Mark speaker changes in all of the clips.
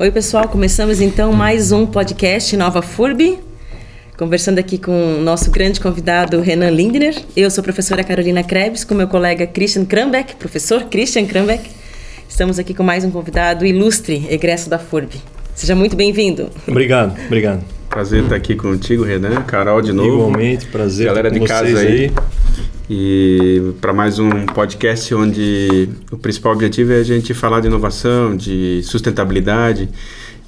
Speaker 1: Oi pessoal, começamos então mais um podcast Nova FURB, conversando aqui com o nosso grande convidado Renan Lindner. Eu sou a professora Carolina Krebs, com meu colega Christian Krambeck, professor Christian Krambeck. Estamos aqui com mais um convidado ilustre, egresso da FURB. Seja muito bem-vindo.
Speaker 2: Obrigado.
Speaker 3: Prazer estar aqui contigo, Renan, Carol de novo.
Speaker 2: Igualmente, prazer.
Speaker 3: Galera de casa aí. E para mais um podcast onde o principal objetivo é a gente falar de inovação, de sustentabilidade.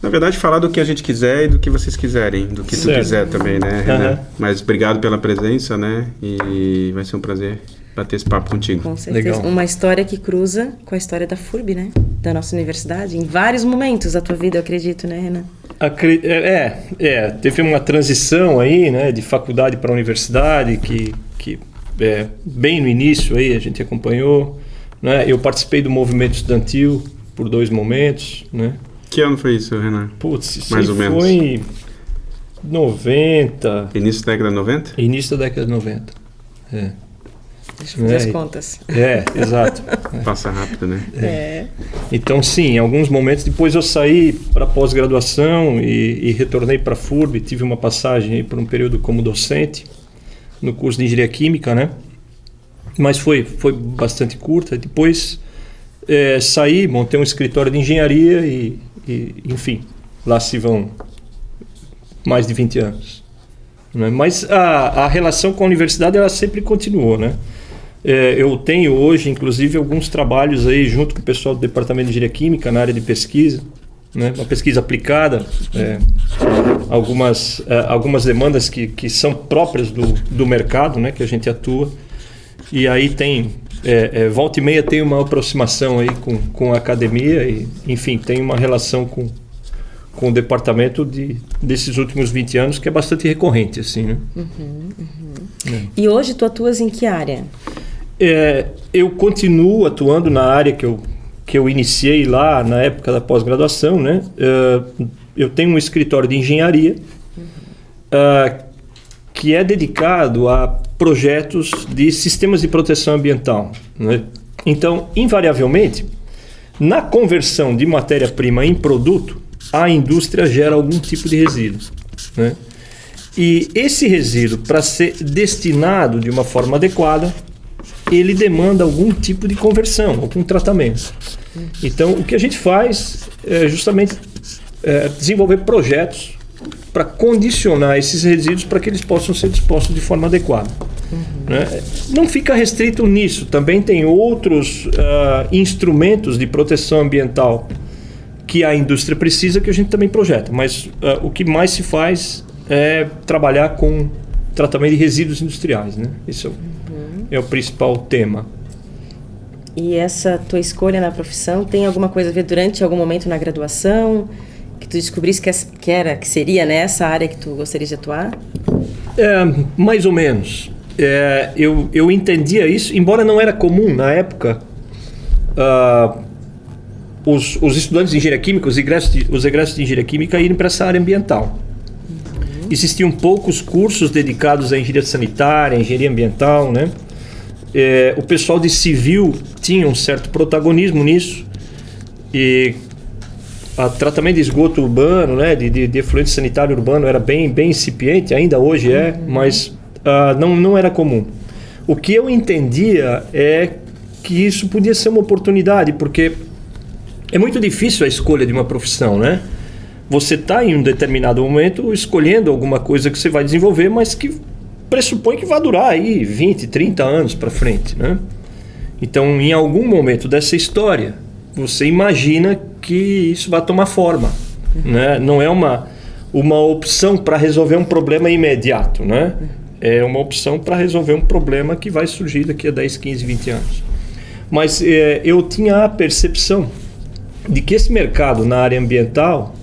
Speaker 3: Na verdade, falar do que a gente quiser e do que vocês quiserem, do que tu quiser também, né, Renan? Uhum. Mas obrigado pela presença, né? E vai ser um prazer bater esse papo contigo.
Speaker 1: Com certeza. Legal. Uma história que cruza com a história da FURB, né? Da nossa universidade, em vários momentos da tua vida, eu acredito, né, Renan?
Speaker 2: Teve uma transição aí, né, de faculdade para universidade que bem no início aí a gente acompanhou, né? Eu participei do movimento estudantil por 2 momentos, né?
Speaker 3: Que ano foi isso, Renan?
Speaker 2: Putz, isso
Speaker 3: mais ou menos.
Speaker 2: Foi 90.
Speaker 3: Início da década de 90?
Speaker 2: Início da década de 90.
Speaker 1: Deixa eu fazer as contas.
Speaker 2: Exato.
Speaker 3: Passa rápido, né?
Speaker 2: Então, sim, em alguns momentos. Depois eu saí para pós-graduação e retornei para a FURB. Tive uma passagem aí por um período como docente no curso de Engenharia Química, né? Mas foi bastante curta. Depois saí, montei um escritório de engenharia e, enfim, lá se vão mais de 20 anos. Né? Mas a relação com a universidade ela sempre continuou, né? Eu tenho hoje, inclusive, alguns trabalhos aí junto com o pessoal do Departamento de Engenharia Química na área de pesquisa, né? Uma pesquisa aplicada, algumas demandas que são próprias do mercado, né? Que a gente atua. E aí tem, volta e meia tem uma aproximação aí com a academia e, enfim, tem uma relação com o departamento desses últimos 20 anos que é bastante recorrente, assim, né?
Speaker 1: E hoje tu atuas em que área?
Speaker 2: Eu continuo atuando na área que eu iniciei lá na época da pós-graduação, né? Eu tenho um escritório de engenharia que é dedicado a projetos de sistemas de proteção ambiental, né? Então, invariavelmente, na conversão de matéria-prima em produto, a indústria gera algum tipo de resíduo, né? E esse resíduo, para ser destinado de uma forma adequada, ele demanda algum tipo de conversão, algum tratamento. Então, o que a gente faz é justamente desenvolver projetos para condicionar esses resíduos para que eles possam ser dispostos de forma adequada. Né? Não fica restrito nisso, também tem outros instrumentos de proteção ambiental que a indústria precisa que a gente também projeta, mas o que mais se faz é trabalhar com tratamento de resíduos industriais, né? Isso é o principal tema.
Speaker 1: E essa tua escolha na profissão tem alguma coisa a ver durante algum momento na graduação que tu descobrisse que seria nessa área que tu gostaria de atuar?
Speaker 2: Mais ou menos. Eu entendia isso, embora não era comum na época. Os estudantes de engenharia química, os egressos de engenharia química irem para essa área ambiental. Existiam poucos cursos dedicados à engenharia sanitária, à engenharia ambiental, né? O pessoal de civil tinha um certo protagonismo nisso. E o tratamento de esgoto urbano, né, de efluente sanitário urbano era bem incipiente, ainda hoje mas não era comum. O que eu entendia é que isso podia ser uma oportunidade, porque é muito difícil a escolha de uma profissão, né? Você está em um determinado momento escolhendo alguma coisa que você vai desenvolver, mas que pressupõe que vai durar aí 20, 30 anos para frente, né? Então, em algum momento dessa história, você imagina que isso vai tomar forma, né? Não é uma opção para resolver um problema imediato, né? É uma opção para resolver um problema que vai surgir daqui a 10, 15, 20 anos. Mas eu tinha a percepção de que esse mercado na área ambiental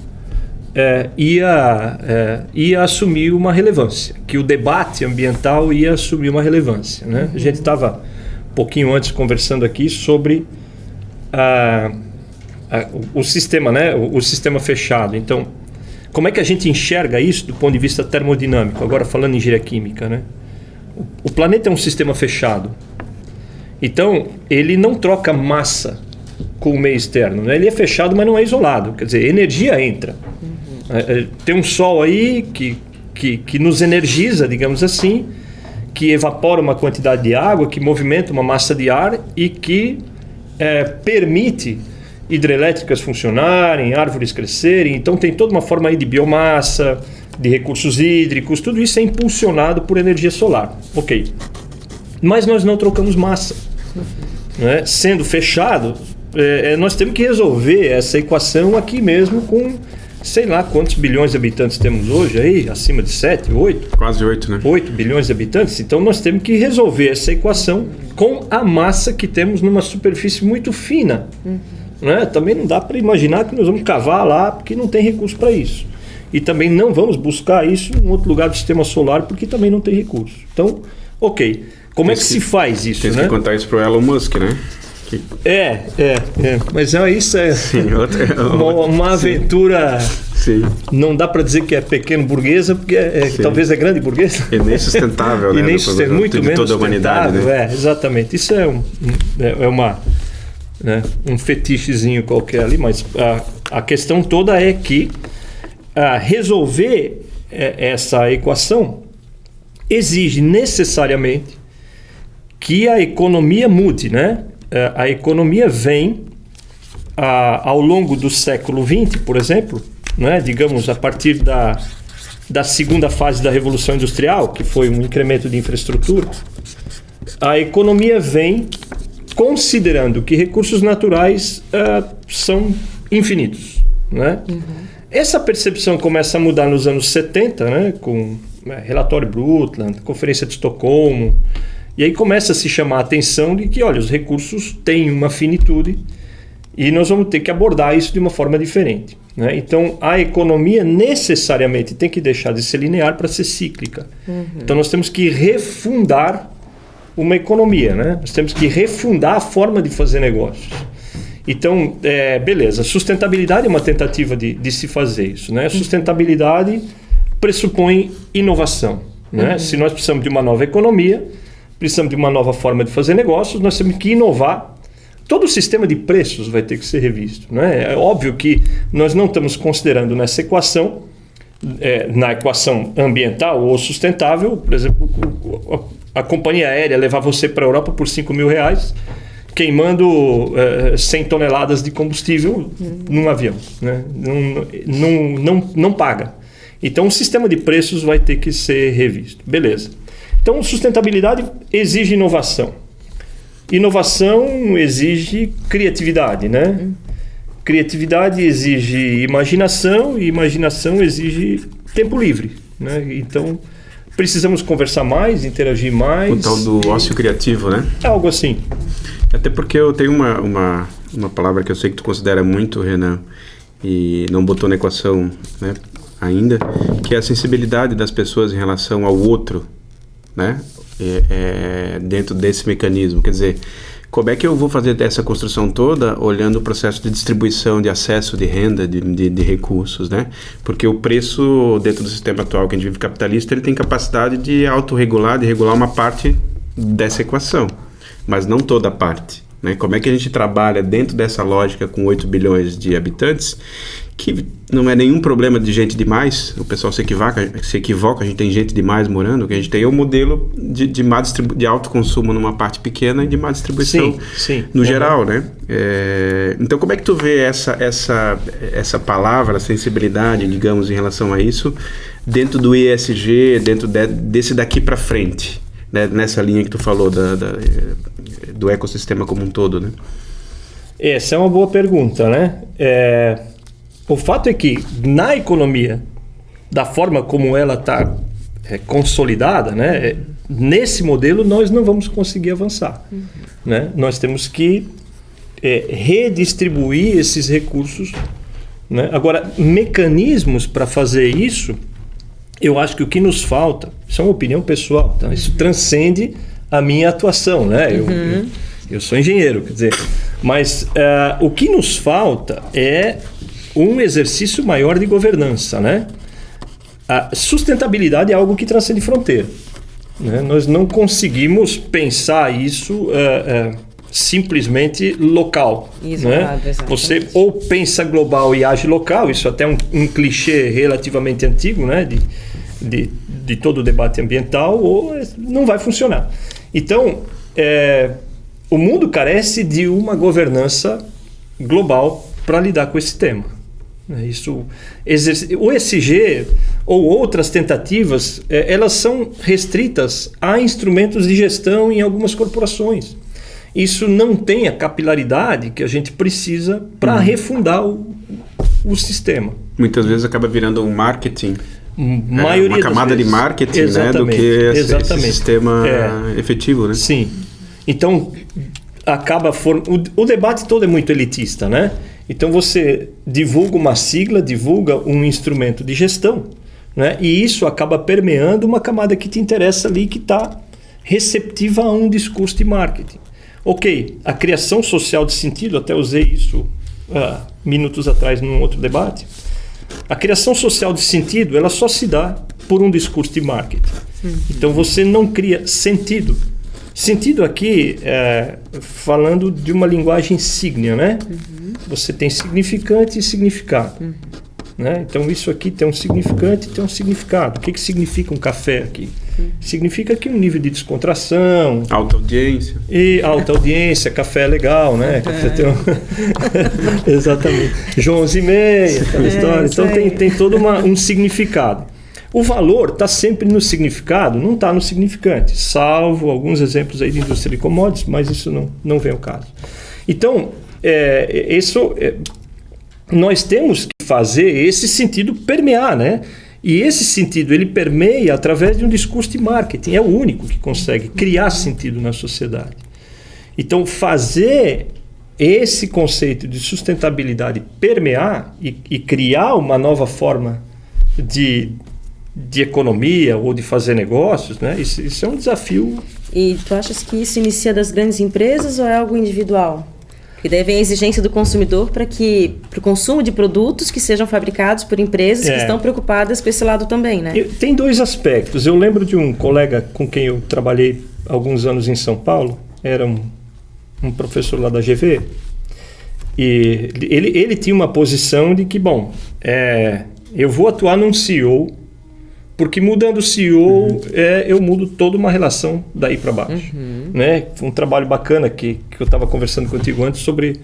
Speaker 2: ia assumir uma relevância, que o debate ambiental ia assumir uma relevância, né? A gente estava um pouquinho antes conversando aqui sobre o sistema, né? O sistema fechado. Então, como é que a gente enxerga isso do ponto de vista termodinâmico? Agora falando em engenharia química, né? O planeta é um sistema fechado. Então, ele não troca massa com o meio externo, né? Ele é fechado, mas não é isolado. Quer dizer, energia entra. Tem um sol aí que nos energiza, digamos assim, que evapora uma quantidade de água, que movimenta uma massa de ar e que permite hidrelétricas funcionarem, árvores crescerem. Então tem toda uma forma aí de biomassa, de recursos hídricos, tudo isso é impulsionado por energia solar. Ok. Mas nós não trocamos massa. Né? Sendo fechado, nós temos que resolver essa equação aqui mesmo com, sei lá quantos bilhões de habitantes temos hoje aí, acima de 7, 8?
Speaker 3: Quase 8, né? 8
Speaker 2: bilhões de habitantes. Então nós temos que resolver essa equação com a massa que temos numa superfície muito fina. Né? Também não dá para imaginar que nós vamos cavar lá porque não tem recurso para isso. E também não vamos buscar isso em outro lugar do sistema solar porque também não tem recurso. Então, ok. Como é que se faz isso?
Speaker 3: Tem que contar isso para o Elon Musk, né?
Speaker 2: Mas isso é
Speaker 3: sim,
Speaker 2: uma aventura.
Speaker 3: Sim.
Speaker 2: Não dá para dizer que é pequeno burguesa, porque talvez é grande burguesa.
Speaker 3: E nem sustentável, né?
Speaker 2: E nem sustentável, muito menos
Speaker 3: toda a humanidade, né?
Speaker 2: Exatamente. Isso é um fetichezinho qualquer ali, mas a questão toda é que resolver essa equação exige necessariamente que a economia mude, né? A economia vem ao longo do século XX, por exemplo, né? Digamos a partir da segunda fase da Revolução Industrial, que foi um incremento de infraestrutura, a economia vem considerando que recursos naturais são infinitos, né? Essa percepção começa a mudar nos anos 70, né? Com relatório Brundtland, Conferência de Estocolmo. E aí começa a se chamar a atenção de que, olha, os recursos têm uma finitude e nós vamos ter que abordar isso de uma forma diferente. Né? Então, a economia necessariamente tem que deixar de ser linear para ser cíclica. Então, nós temos que refundar uma economia, né? Nós temos que refundar a forma de fazer negócios. Então, beleza, sustentabilidade é uma tentativa de se fazer isso. Né? Sustentabilidade pressupõe inovação. Né? Se nós precisamos de uma nova economia, precisamos de uma nova forma de fazer negócios, nós temos que inovar. Todo o sistema de preços vai ter que ser revisto. Né? É óbvio que nós não estamos considerando nessa equação, na equação ambiental ou sustentável, por exemplo, a companhia aérea levar você para a Europa por R$5.000, queimando 100 toneladas de combustível num avião. Né? Não paga. Então o sistema de preços vai ter que ser revisto. Beleza. Então, sustentabilidade exige inovação. Inovação exige criatividade, né? Criatividade exige imaginação e imaginação exige tempo livre, né? Então, precisamos conversar mais, interagir mais.
Speaker 3: O tal do ócio criativo, né?
Speaker 2: É algo assim.
Speaker 3: Até porque eu tenho uma palavra que eu sei que tu considera muito, Renan, e não botou na equação, né, ainda, que é a sensibilidade das pessoas em relação ao outro, né? Dentro desse mecanismo. Quer dizer, como é que eu vou fazer essa construção toda olhando o processo de distribuição, de acesso de renda, de recursos, né? Porque o preço dentro do sistema atual que a gente vive capitalista, ele tem capacidade de autorregular, de regular uma parte dessa equação, mas não toda a parte. Né? Como é que a gente trabalha dentro dessa lógica com 8 bilhões de habitantes, que não é nenhum problema de gente demais, o pessoal se equivoca, a gente tem gente demais morando, o que a gente tem é um modelo de alto consumo numa parte pequena e de má distribuição no geral, né? Então, como é que tu vê essa palavra, sensibilidade, digamos, em relação a isso, dentro do ESG, dentro desse daqui para frente, né? Nessa linha que tu falou do ecossistema como um todo, né?
Speaker 2: Essa é uma boa pergunta, né? O fato é que na economia, da forma como ela está consolidada, né? Nesse modelo nós não vamos conseguir avançar. Né? Nós temos que redistribuir esses recursos. Né? Agora, mecanismos para fazer isso, eu acho que o que nos falta, isso é uma opinião pessoal, tá? Isso transcende a minha atuação, né? Eu sou engenheiro, quer dizer, mas o que nos falta é um exercício maior de governança, né? A sustentabilidade é algo que transcende fronteira, né? Nós não conseguimos pensar isso simplesmente local.
Speaker 1: Isolado,
Speaker 2: né? Você ou pensa global e age local, isso até é um clichê relativamente antigo, né? de todo o debate ambiental, ou não vai funcionar. Então, o mundo carece de uma governança global para lidar com esse tema. O ESG ou outras tentativas, elas são restritas a instrumentos de gestão em algumas corporações. Isso não tem a capilaridade que a gente precisa para refundar o sistema.
Speaker 3: Muitas vezes acaba virando um marketing,
Speaker 2: uma
Speaker 3: camada de marketing, né, do que esse sistema efetivo, né?
Speaker 2: Sim. Então, o debate todo é muito elitista, né? Então você divulga uma sigla, divulga um instrumento de gestão, né? E isso acaba permeando uma camada que te interessa ali, que está receptiva a um discurso de marketing. Ok, a criação social de sentido, até usei isso minutos atrás num outro debate. A criação social de sentido, ela só se dá por um discurso de marketing. Então você não cria sentido. Sentido aqui, falando de uma linguagem sígnea, né? Você tem significante e significado. Né? Então isso aqui tem um significante e tem um significado. O que significa um café aqui? Significa que um nível de descontração,
Speaker 3: alta audiência.
Speaker 2: E alta audiência, café é legal, né? Café tem exatamente. João 11h30, aquela história. Então tem todo um significado. O valor está sempre no significado, não está no significante, salvo alguns exemplos aí de indústria de commodities, mas isso não vem ao caso. Então, nós temos que fazer esse sentido permear, né? E esse sentido, ele permeia através de um discurso de marketing. É o único que consegue criar sentido na sociedade. Então, fazer esse conceito de sustentabilidade permear e criar uma nova forma de economia ou de fazer negócios, né? Isso é um desafio.
Speaker 1: E tu achas que isso inicia das grandes empresas ou é algo individual? E daí vem a exigência do consumidor para o consumo de produtos que sejam fabricados por empresas que estão preocupadas com esse lado também, né?
Speaker 2: Tem dois aspectos. Eu lembro de um colega com quem eu trabalhei alguns anos em São Paulo, era um professor lá da GV, e ele tinha uma posição de que, eu vou atuar num CEO, porque mudando o CEO, eu mudo toda uma relação daí para baixo. Né? Foi um trabalho bacana que eu estava conversando contigo antes sobre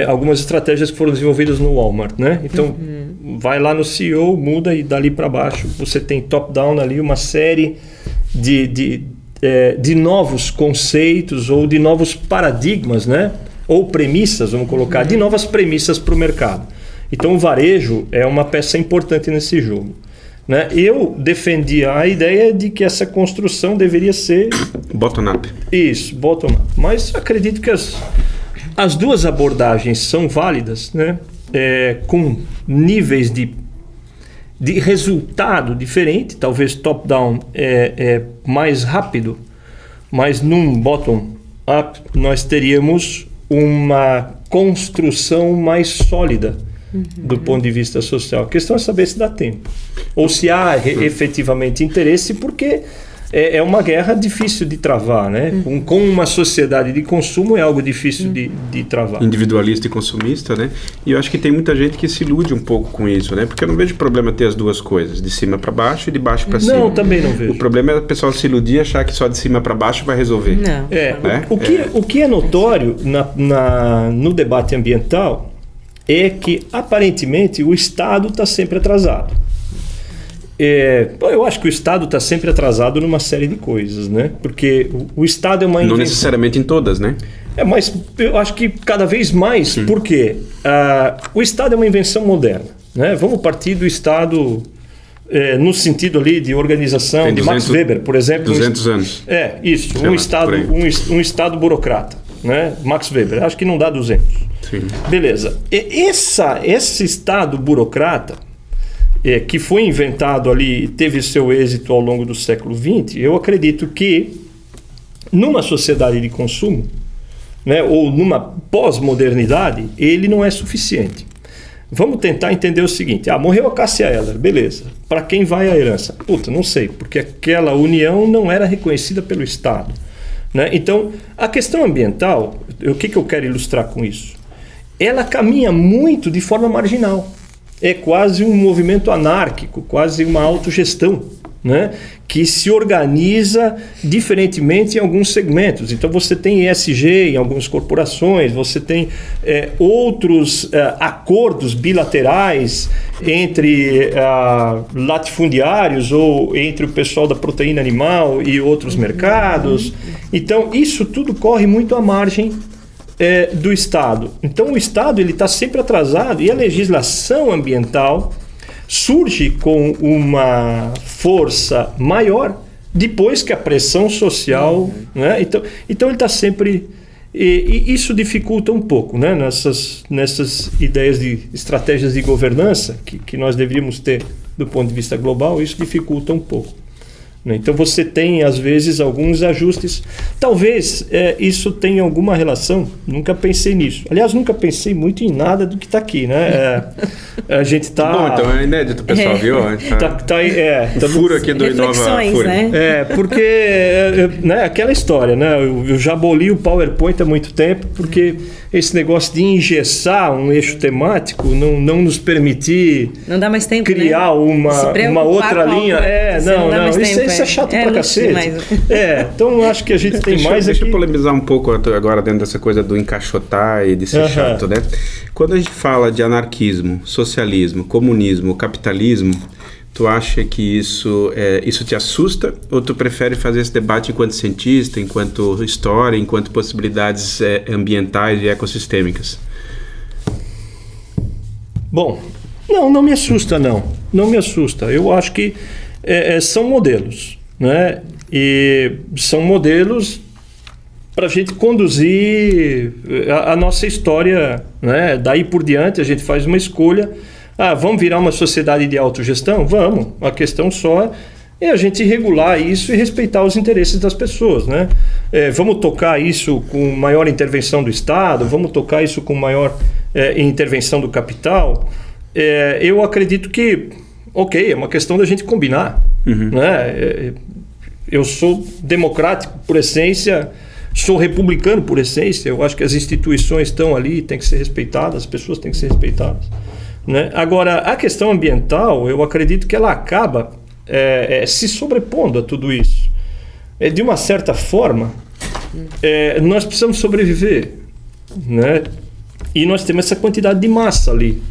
Speaker 2: algumas estratégias que foram desenvolvidas no Walmart. Né? Então, vai lá no CEO, muda e dali para baixo você tem top-down ali uma série de novos conceitos ou de novos paradigmas, né? Ou premissas, vamos colocar, de novas premissas para o mercado. Então, o varejo é uma peça importante nesse jogo. Né? Eu defendia a ideia de que essa construção deveria ser
Speaker 3: bottom-up.
Speaker 2: Isso, bottom-up. Mas acredito que as duas abordagens são válidas, né? Com níveis de resultado diferente. Talvez top-down é mais rápido, mas num bottom-up nós teríamos uma construção mais sólida do ponto de vista social. A questão é saber se dá tempo. Ou se há efetivamente interesse, porque é uma guerra difícil de travar, né? Com uma sociedade de consumo é algo difícil de travar.
Speaker 3: Individualista e consumista, né? E eu acho que tem muita gente que se ilude um pouco com isso, né? Porque eu não vejo problema ter as duas coisas, de cima para baixo e de baixo para cima.
Speaker 2: Não, também não vejo.
Speaker 3: O problema é o pessoal se iludir e achar que só de cima para baixo vai resolver.
Speaker 1: Não.
Speaker 2: O que é notório no debate ambiental é que, aparentemente, o Estado está sempre atrasado. Eu acho que o Estado está sempre atrasado numa série de coisas, né? Porque o Estado é uma invenção...
Speaker 3: Não necessariamente em todas, né?
Speaker 2: Mas eu acho que cada vez mais, porque o Estado é uma invenção moderna, né? Vamos partir do Estado no sentido ali de organização, de Max Weber, por exemplo.
Speaker 3: 200 anos.
Speaker 2: Isso. Um Estado burocrata, né? Max Weber. Acho que não dá 200.
Speaker 3: Sim.
Speaker 2: Beleza. Esse Estado burocrata que foi inventado ali e teve seu êxito ao longo do século XX, eu acredito que numa sociedade de consumo, né, ou numa pós-modernidade, ele não é suficiente. Vamos tentar entender o seguinte: morreu a Cássia Eller, beleza. Para quem vai a herança? Não sei, porque aquela união não era reconhecida pelo Estado. Né? Então, a questão ambiental o que eu quero ilustrar com isso? Ela caminha muito de forma marginal. É quase um movimento anárquico, quase uma autogestão, né? Que se organiza diferentemente em alguns segmentos. Então você tem ESG em algumas corporações, você tem outros acordos bilaterais entre latifundiários ou entre o pessoal da proteína animal e outros mercados. Então isso tudo corre muito à margem do Estado. Então o Estado está sempre atrasado e a legislação ambiental surge com uma força maior depois que a pressão social, né? Então ele está sempre... E isso dificulta um pouco, né? Nessas ideias de estratégias de governança que nós deveríamos ter do ponto de vista global, isso dificulta um pouco. Então você tem, às vezes, alguns ajustes. Talvez isso tenha alguma relação, nunca pensei nisso. Aliás, nunca pensei muito em nada do que está aqui, né? A gente está...
Speaker 3: Bom, então é inédito, pessoal, viu?
Speaker 2: Tá
Speaker 3: furo aqui do Inova Fúria.
Speaker 1: Né?
Speaker 2: Porque aquela história, né? Eu já aboli o PowerPoint há muito tempo, porque esse negócio de engessar um eixo temático não nos permitir
Speaker 1: não dá mais tempo,
Speaker 2: criar uma outra linha. Isso é chato pra cacete. Então eu acho que a gente tem mais aqui.
Speaker 3: Deixa eu polemizar um pouco agora dentro dessa coisa do encaixotar e de ser chato, né? Quando a gente fala de anarquismo, socialismo, comunismo, capitalismo, tu acha que isso te assusta ou tu prefere fazer esse debate enquanto cientista, enquanto história, enquanto possibilidades ambientais e ecossistêmicas?
Speaker 2: Bom, não me assusta, não me assusta. Eu acho que são modelos, né? E são modelos para a gente conduzir a nossa história, né? Daí por diante a gente faz uma escolha. Vamos virar uma sociedade de autogestão? Vamos. A questão só é a gente regular isso e respeitar os interesses das pessoas, né? Vamos tocar isso com maior intervenção do Estado? Vamos tocar isso com maior intervenção do capital? Eu acredito que, é uma questão da gente combinar. Né? Eu sou democrático por essência, sou republicano por essência. Eu acho que as instituições estão ali, têm que ser respeitadas, as pessoas têm que ser respeitadas. Né? Agora, a questão ambiental, eu acredito que ela acaba se sobrepondo a tudo isso. De uma certa forma, nós precisamos sobreviver, né? E nós temos essa quantidade de massa ali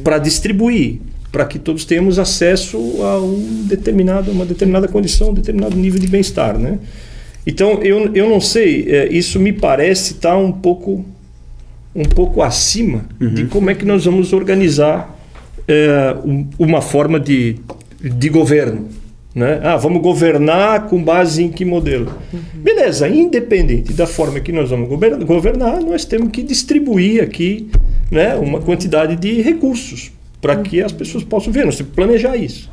Speaker 2: para distribuir, para que todos tenhamos acesso a uma determinada condição, um determinado nível de bem-estar, né? Então, eu não sei, isso me parece estar um pouco acima de como é que nós vamos organizar uma forma de governo, né? Vamos governar com base em que modelo? Beleza, independente da forma que nós vamos governar, nós temos que distribuir aqui, né, uma quantidade de recursos para que as pessoas possam ver, nós temos que planejar isso.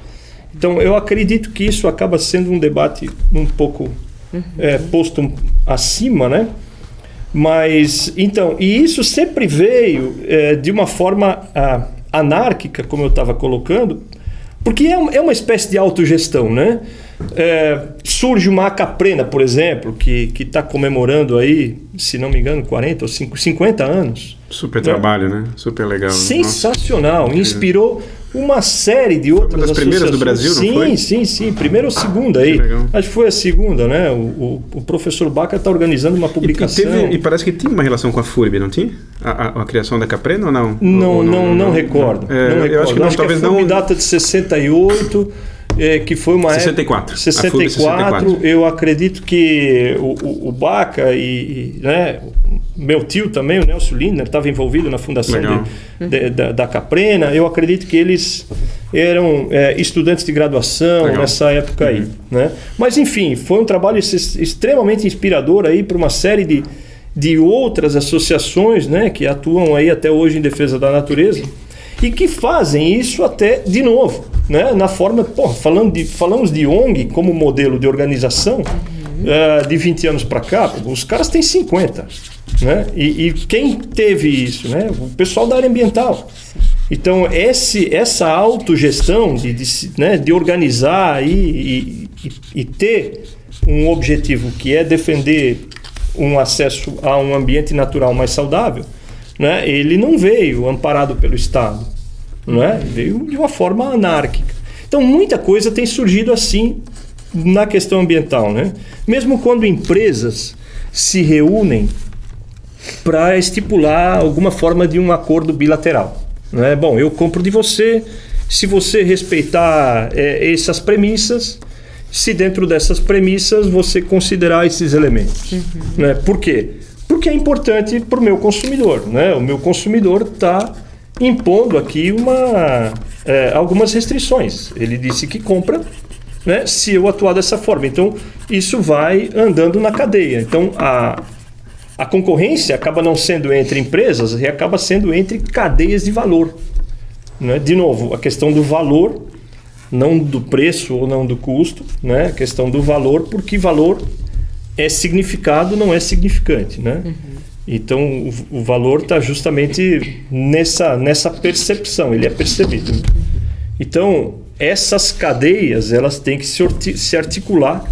Speaker 2: Então, eu acredito que isso acaba sendo um debate um pouco posto acima, né? Mas, então, e isso sempre veio de uma forma anárquica, como eu estava colocando, porque é uma espécie de autogestão, né? Surge uma Acaprena, por exemplo, que está comemorando aí, se não me engano, 40 ou 50 anos.
Speaker 3: Super trabalho, né? Super legal.
Speaker 2: Sensacional. Nossa, inspirou uma série de outras associações. Foi uma das primeiras do Brasil, não foi? Sim. Primeira ou segunda aí. Acho que foi a segunda, né? O professor Baca está organizando uma publicação.
Speaker 3: E parece que tinha uma relação com a FURB, não tinha? A criação da Caprena ou não?
Speaker 2: Não recordo.
Speaker 3: Eu acho que não, talvez
Speaker 2: não. A FURB data de 68... que foi uma
Speaker 3: 64.
Speaker 2: 64, eu acredito que o Baca né, meu tio também, o Nelson Lindner, estava envolvido na fundação da Caprena. Eu acredito que eles eram estudantes de graduação nessa época aí, né? Mas enfim, foi um trabalho extremamente inspirador aí para uma série de outras associações, né, que atuam aí até hoje em defesa da natureza e que fazem isso até de novo, né, na forma, falamos de ONG como modelo de organização de 20 anos para cá, os caras têm 50, né, e quem teve isso, né, o pessoal da área ambiental. Então essa autogestão de organizar e ter um objetivo que é defender um acesso a um ambiente natural mais saudável, né? Ele não veio amparado pelo Estado, né? Veio de uma forma anárquica. Então, muita coisa tem surgido assim na questão ambiental, né? Mesmo quando empresas se reúnem para estipular alguma forma de um acordo bilateral, né? Bom, eu compro de você, se você respeitar essas premissas, se dentro dessas premissas você considerar esses elementos. Né? Por quê? Porque é importante para o meu consumidor, né? O meu consumidor está impondo aqui algumas restrições. Ele disse que compra, né, se eu atuar dessa forma. Então, isso vai andando na cadeia. Então, a concorrência acaba não sendo entre empresas e acaba sendo entre cadeias de valor. Né? De novo, a questão do valor, não do preço ou não do custo, né? A questão do valor, porque valor é significado, não é significante, né? Então, o valor está justamente nessa percepção, ele é percebido. Então, essas cadeias, elas têm que se articular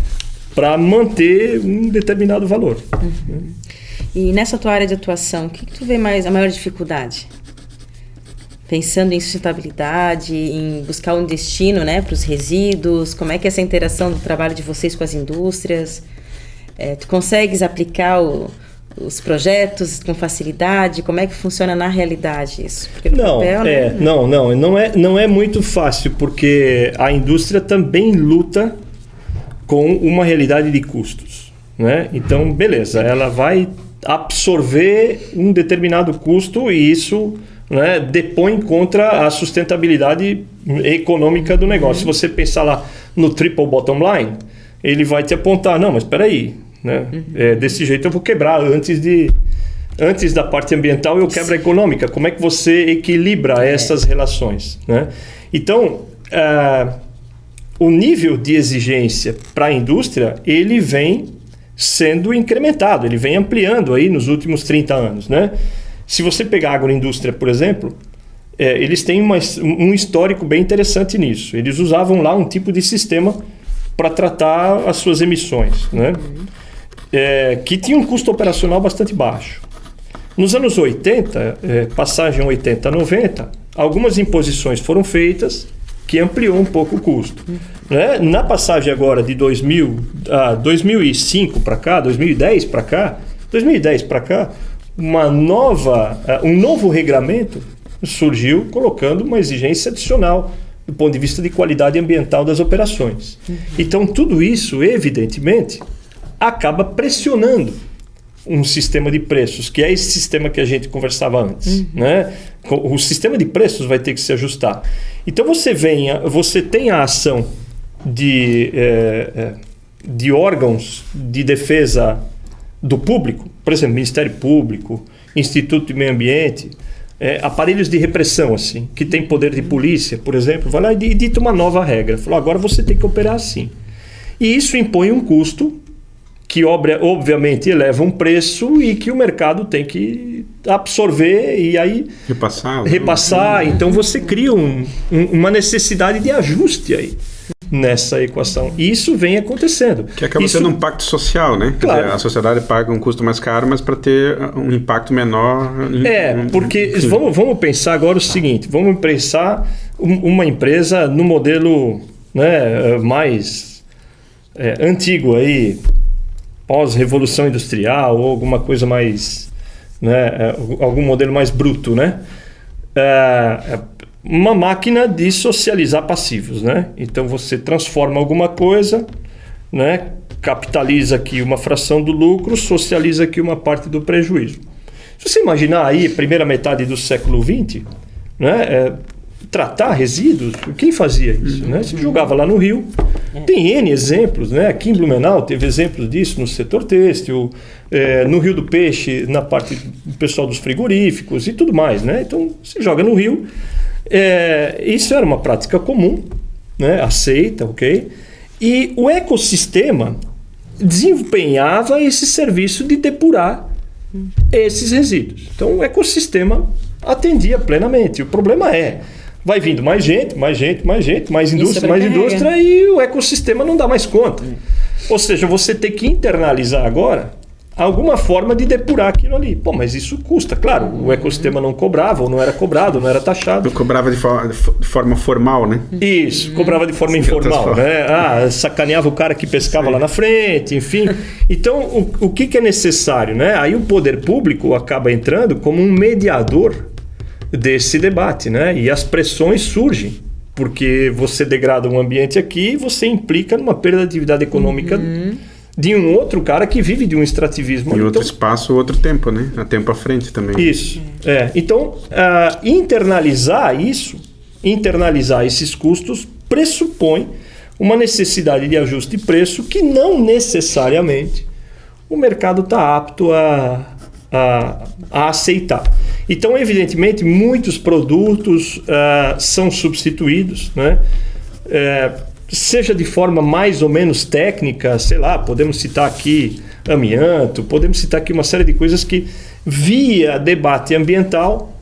Speaker 2: para manter um determinado valor.
Speaker 1: E nessa tua área de atuação, o que tu vê mais a maior dificuldade? Pensando em sustentabilidade, em buscar um destino, né, para os resíduos, como é que é essa interação do trabalho de vocês com as indústrias? Tu consegues aplicar os projetos com facilidade? Como é que funciona na realidade isso? Porque no papel, né?
Speaker 2: Não é muito fácil, porque a indústria também luta com uma realidade de custos, né? Então, beleza, ela vai absorver um determinado custo e isso, né, depõe contra a sustentabilidade econômica do negócio. Se você pensar lá no triple bottom line, ele vai te apontar, não, mas espera aí, né? Desse jeito eu vou quebrar antes da parte ambiental, eu quebro a econômica. Como é que você equilibra essas relações, né? Então, o nível de exigência para a indústria, ele vem sendo incrementado, ele vem ampliando aí nos últimos 30 anos, né? Se você pegar a agroindústria, por exemplo, eles têm um histórico bem interessante nisso. Eles usavam lá um tipo de sistema para tratar as suas emissões, né? Que tinha um custo operacional bastante baixo. Nos anos 80, passagem 80 a 90, algumas imposições foram feitas que ampliou um pouco o custo. Né? Na passagem agora de 2005 para cá, 2010 para cá, um novo regramento surgiu colocando uma exigência adicional do ponto de vista de qualidade ambiental das operações. Então, tudo isso, evidentemente, acaba pressionando um sistema de preços, que é esse sistema que a gente conversava antes. Né? O sistema de preços vai ter que se ajustar. Então, você tem a ação de órgãos de defesa do público, por exemplo, Ministério Público, Instituto de Meio Ambiente, aparelhos de repressão, assim, que tem poder de polícia, por exemplo, vai lá e dita uma nova regra. Falou, agora você tem que operar assim. E isso impõe um custo que, obviamente, eleva um preço e que o mercado tem que absorver e aí repassar. Então, você cria uma necessidade de ajuste aí nessa equação. E isso vem acontecendo.
Speaker 3: Que acaba sendo um pacto social, né?
Speaker 2: Claro.
Speaker 3: Quer dizer, a sociedade paga um custo mais caro, mas para ter um impacto menor.
Speaker 2: Porque vamos pensar agora o seguinte, vamos pensar uma empresa no modelo, né, mais antigo aí, pós-revolução industrial ou alguma coisa mais, né, algum modelo mais bruto, né? Uma máquina de socializar passivos, né? Então você transforma alguma coisa, né? Capitaliza aqui uma fração do lucro, socializa aqui uma parte do prejuízo. Se você imaginar aí, primeira metade do século XX, né? Tratar resíduos, quem fazia isso? Né? Se jogava lá no rio. Tem N exemplos, né? Aqui em Blumenau teve exemplos disso no setor têxtil, no Rio do Peixe, na parte do pessoal dos frigoríficos e tudo mais, né? Então, se joga no rio. Isso era uma prática comum, né? Aceita, ok? E o ecossistema desempenhava esse serviço de depurar esses resíduos. Então, o ecossistema atendia plenamente. O problema vai vindo mais gente, mais indústria e o ecossistema não dá mais conta. Ou seja, você tem que internalizar agora alguma forma de depurar aquilo ali. Pô, mas isso custa. Claro, o ecossistema não cobrava, ou não era cobrado, não era taxado.
Speaker 3: Não cobrava de forma formal, né?
Speaker 2: Isso, cobrava de forma informal, né? Sacaneava o cara que pescava lá na frente, enfim. Então, o que é necessário, né? Aí o poder público acaba entrando como um mediador desse debate, né? E as pressões surgem, porque você degrada um ambiente aqui e você implica numa perda de atividade econômica de um outro cara que vive de um extrativismo.
Speaker 3: Em outro espaço, outro tempo, né? A tempo à frente também.
Speaker 2: Isso. Então, internalizar esses custos pressupõe uma necessidade de ajuste de preço que não necessariamente o mercado está apto a aceitar. Então, evidentemente, muitos produtos são substituídos, né? Seja de forma mais ou menos técnica, sei lá, podemos citar aqui amianto, podemos citar aqui uma série de coisas que, via debate ambiental,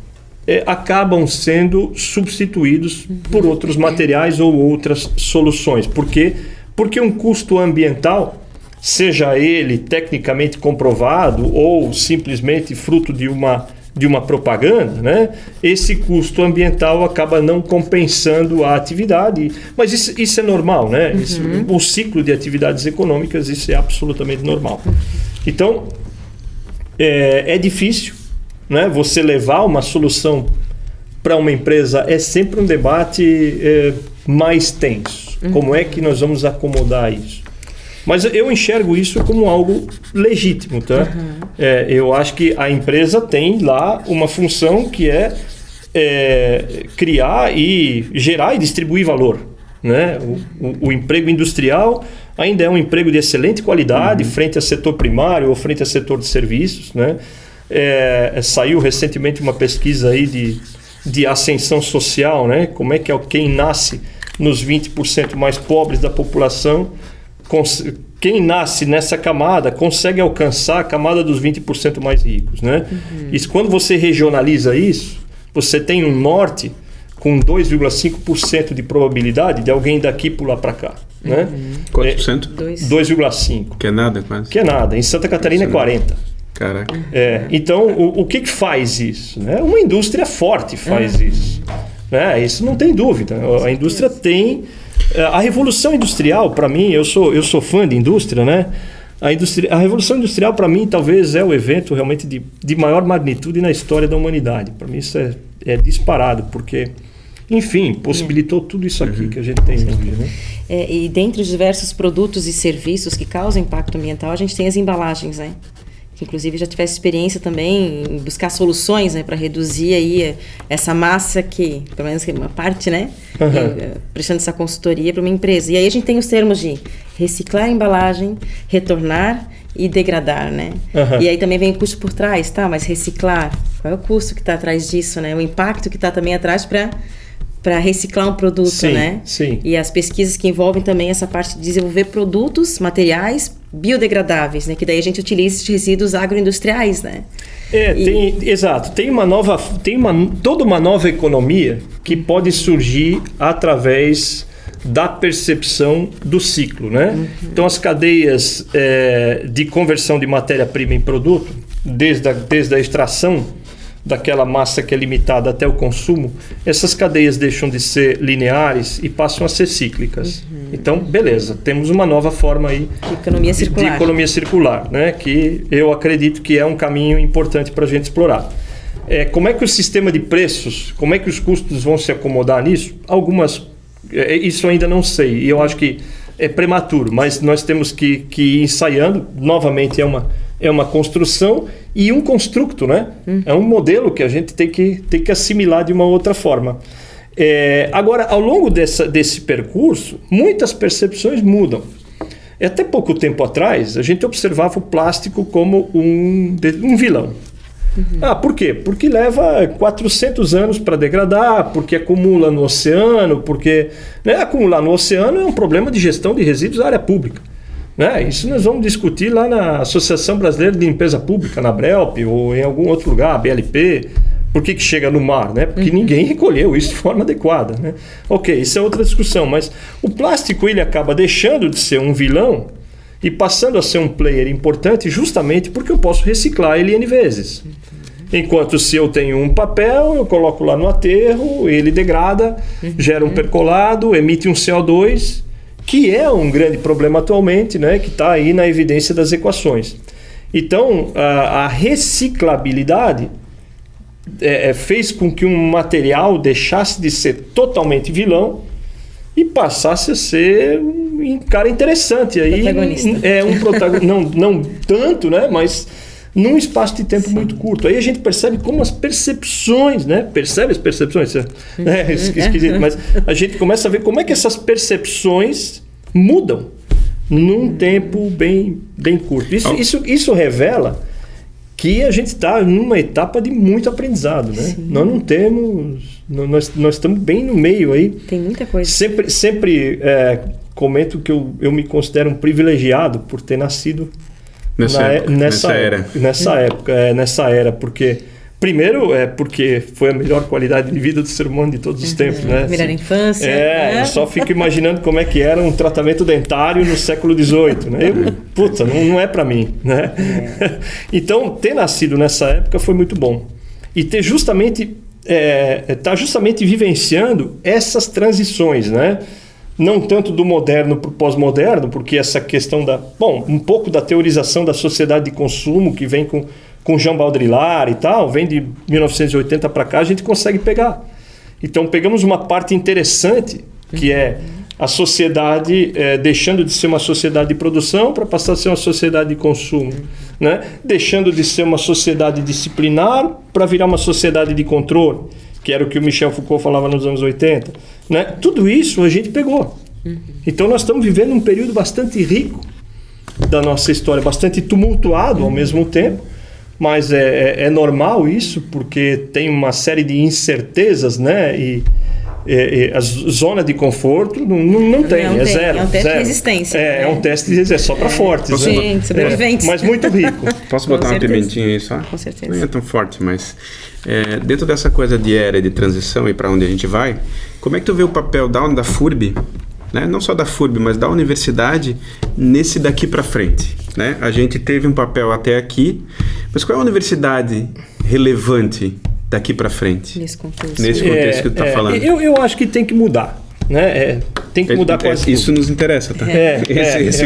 Speaker 2: acabam sendo substituídos por outros materiais ou outras soluções. Por quê? Porque um custo ambiental, seja ele tecnicamente comprovado ou simplesmente fruto de uma propaganda, né? Esse custo ambiental acaba não compensando a atividade, mas isso é normal, né? O ciclo de atividades econômicas, isso é absolutamente normal. Então, é difícil, né? Você levar uma solução para uma empresa é sempre um debate mais tenso. Como é que nós vamos acomodar isso? Mas eu enxergo isso como algo legítimo, tá? Eu acho que a empresa tem lá uma função que é criar e gerar e distribuir valor, né? O emprego industrial ainda é um emprego de excelente qualidade frente ao setor primário ou frente ao setor de serviços, né? Saiu recentemente uma pesquisa aí de ascensão social, né? Como é que quem nasce nos 20% mais pobres da população, quem nasce nessa camada consegue alcançar a camada dos 20% mais ricos, né? E quando você regionaliza isso, você tem um norte com 2,5% de probabilidade de alguém daqui pular para cá, né?
Speaker 3: Quanto por cento?
Speaker 2: 2,5%.
Speaker 3: Que é nada, quase.
Speaker 2: Que é nada. Em Santa Catarina é 40%.
Speaker 3: Caraca.
Speaker 2: Então, o que faz isso, né? Uma indústria forte faz isso, né? Isso não tem dúvida. A indústria tem... A revolução industrial, para mim, eu sou fã de indústria, né? A revolução industrial, para mim, talvez é o evento realmente de maior magnitude na história da humanidade. Para mim, isso é disparado, porque, enfim, possibilitou tudo isso aqui que a gente tem hoje, né?
Speaker 1: E dentre os diversos produtos e serviços que causam impacto ambiental, a gente tem as embalagens, né? Que inclusive já tivesse experiência também em buscar soluções, né, para reduzir aí essa massa que, pelo menos uma parte, né, prestando essa consultoria para uma empresa. E aí a gente tem os termos de reciclar a embalagem, retornar e degradar, né? E aí também vem o custo por trás, tá? Mas reciclar, qual é o custo que está atrás disso, né? O impacto que está também atrás para reciclar um produto, né? Sim. E as pesquisas que envolvem também essa parte de desenvolver produtos, materiais biodegradáveis, né? Que daí a gente utiliza esses resíduos agroindustriais, né?
Speaker 2: Exato. Tem toda uma nova economia que pode surgir através da percepção do ciclo, né? Então as cadeias de conversão de matéria-prima em produto, desde a extração daquela massa que é limitada até o consumo, essas cadeias deixam de ser lineares e passam a ser cíclicas. Então, beleza, temos uma nova forma aí de economia circular, né? Que eu acredito que é um caminho importante para a gente explorar. Como é que o sistema de preços, como é que os custos vão se acomodar nisso? Isso ainda não sei, e eu acho que é prematuro, mas nós temos que ir ensaiando. Novamente, é uma construção e um construto, né? É um modelo que a gente tem que assimilar de uma outra forma. Agora, ao longo desse percurso, muitas percepções mudam. Até pouco tempo atrás, a gente observava o plástico como um vilão. Por quê? Porque leva 400 anos para degradar, porque acumula no oceano, porque acumular no oceano é um problema de gestão de resíduos da área pública. Isso nós vamos discutir lá na Associação Brasileira de Limpeza Pública, na BRELP, ou em algum outro lugar, a BLP. Por que chega no mar? Porque ninguém recolheu isso de forma adequada, né? Ok, isso é outra discussão, mas o plástico ele acaba deixando de ser um vilão e passando a ser um player importante justamente porque eu posso reciclar ele N vezes. Enquanto se eu tenho um papel, eu coloco lá no aterro, ele degrada, gera um percolado, emite um CO2, que é um grande problema atualmente, né, que está aí na evidência das equações. Então, a reciclabilidade fez com que um material deixasse de ser totalmente vilão e passasse a ser um cara interessante. Aí,
Speaker 1: protagonista.
Speaker 2: Um protagonista, não tanto, né, mas num espaço de tempo muito curto. Aí a gente percebe como as percepções, né? Percebe as percepções? É esquisito, mas a gente começa a ver como é que essas percepções mudam num tempo bem curto. Isso revela que a gente está numa etapa de muito aprendizado, né? Nós não temos... Nós estamos bem no meio aí.
Speaker 1: Tem muita coisa.
Speaker 2: Sempre comento que eu me considero um privilegiado por ter nascido nessa era, porque primeiro porque foi a melhor qualidade de vida do ser humano de todos os tempos, né?
Speaker 1: Melhor infância.
Speaker 2: Eu só fico imaginando como é que era um tratamento dentário no século XVIII, né? Não é para mim, né? Então, ter nascido nessa época foi muito bom. E ter justamente vivenciando essas transições, né? Não tanto do moderno para o pós-moderno, porque essa questão um pouco da teorização da sociedade de consumo que vem com Jean Baudrillard e tal, vem de 1980 para cá, a gente consegue pegar. Então pegamos uma parte interessante, que é a sociedade deixando de ser uma sociedade de produção para passar a ser uma sociedade de consumo, né? Deixando de ser uma sociedade disciplinar para virar uma sociedade de controle, que era o que o Michel Foucault falava nos anos 80. Né? Tudo isso a gente pegou. Então nós estamos vivendo um período bastante rico da nossa história, bastante tumultuado ao mesmo tempo, mas é normal isso, porque tem uma série de incertezas, né? E a zona de conforto não tem, é zero.
Speaker 1: É um teste
Speaker 2: zero.
Speaker 1: de resistência.
Speaker 2: É um teste de resistência, só para fortes.
Speaker 1: Sim,
Speaker 2: né?
Speaker 1: sobreviventes.
Speaker 2: Mas muito rico.
Speaker 3: Posso botar uma pimentinha aí só?
Speaker 1: Com certeza.
Speaker 3: Não é tão forte, mas dentro dessa coisa de era de transição e para onde a gente vai, como é que tu vê o papel da FURB, né? Não só da FURB, mas da universidade nesse daqui para frente, né? A gente teve um papel até aqui, mas qual é a universidade relevante daqui para frente?
Speaker 1: Nesse contexto.
Speaker 3: Nesse contexto que tu está falando.
Speaker 2: Eu acho que tem que mudar. Né? Tem que mudar quase
Speaker 3: isso
Speaker 2: tudo.
Speaker 3: Nos interessa, tá?
Speaker 2: Esse